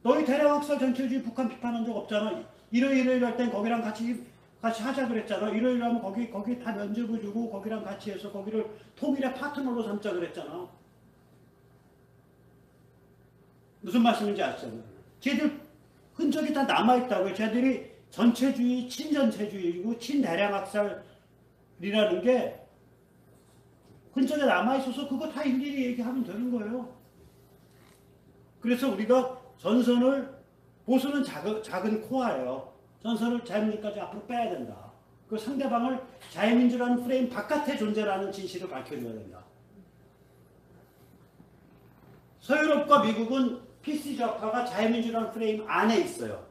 너희 대량학살 전체주의 북한 비판한 적 없잖아. 일요일 할 땐 거기랑 같이 하자 그랬잖아. 일요일 하면 거기 다 면접을 주고 거기랑 같이 해서 거기를 통일의 파트너로 삼자 그랬잖아. 무슨 말씀인지 아시잖아요. 쟤들 흔적이 다 남아있다고요. 쟤들이 전체주의, 친전체주의이고 친대량학살이라는 게 흔적에 남아있어서 그거 다 일일이 얘기하면 되는 거예요. 그래서 우리가 전선을, 보수는 작은 코어예요. 전선을 자유민주까지 앞으로 빼야 된다. 그 상대방을 자유민주라는 프레임 바깥의 존재라는 진실을 밝혀줘야 된다. 서유럽과 미국은 PC 좌파가 자유민주라는 프레임 안에 있어요.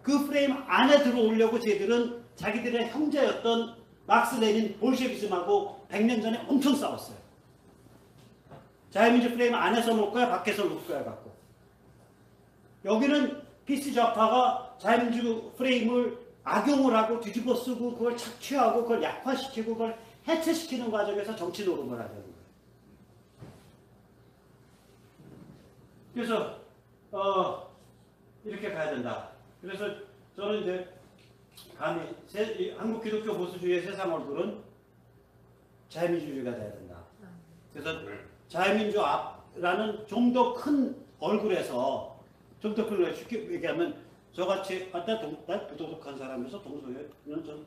그 프레임 안에 들어오려고 쟤들은 자기들의 형제였던 막스 레닌 볼셰비즘하고 100년 전에 엄청 싸웠어요. 자유민주 프레임 안에서 놓을 거야, 밖에서 놓을 거야 갖고. 여기는 PC 좌파가 자유민주 프레임을 악용을 하고 뒤집어 쓰고 그걸 착취하고 그걸 약화시키고 그걸 해체시키는 과정에서 정치 노름을 하자는 거예요. 그래서 이렇게 가야 된다. 그래서 저는 이제 감히 한국 기독교 보수주의의 세상 얼굴은 자유민주주의가 돼야 된다. 그래서 자유민주라는 좀 더 큰 얼굴에서 좀 더 큰 쉽게 얘기하면 저같이 나 부도덕한 사람에서 동성애는 전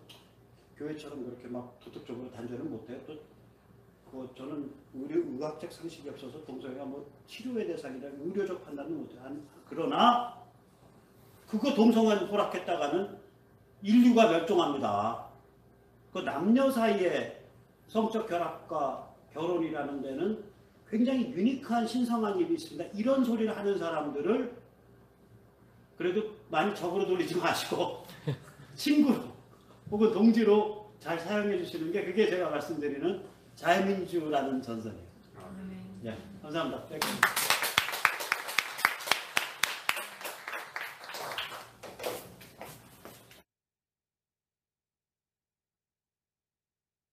교회처럼 그렇게 막 도덕적으로 단죄는 못해요. 또 저는 의학적 상식이 없어서 동성애가 뭐 치료의 대상이다 의료적 판단은 못해요. 그러나 그거 동성애 허락했다가는 인류가 멸종합니다. 그 남녀 사이의 성적 결합과 결혼이라는 데는 굉장히 유니크한 신성한 일이 있습니다. 이런 소리를 하는 사람들을 그래도 많이 적으로 돌리지 마시고 친구로 혹은 동지로 잘 사용해 주시는 게 그게 제가 말씀드리는 자유민주라는 전선이에요. 네, 감사합니다.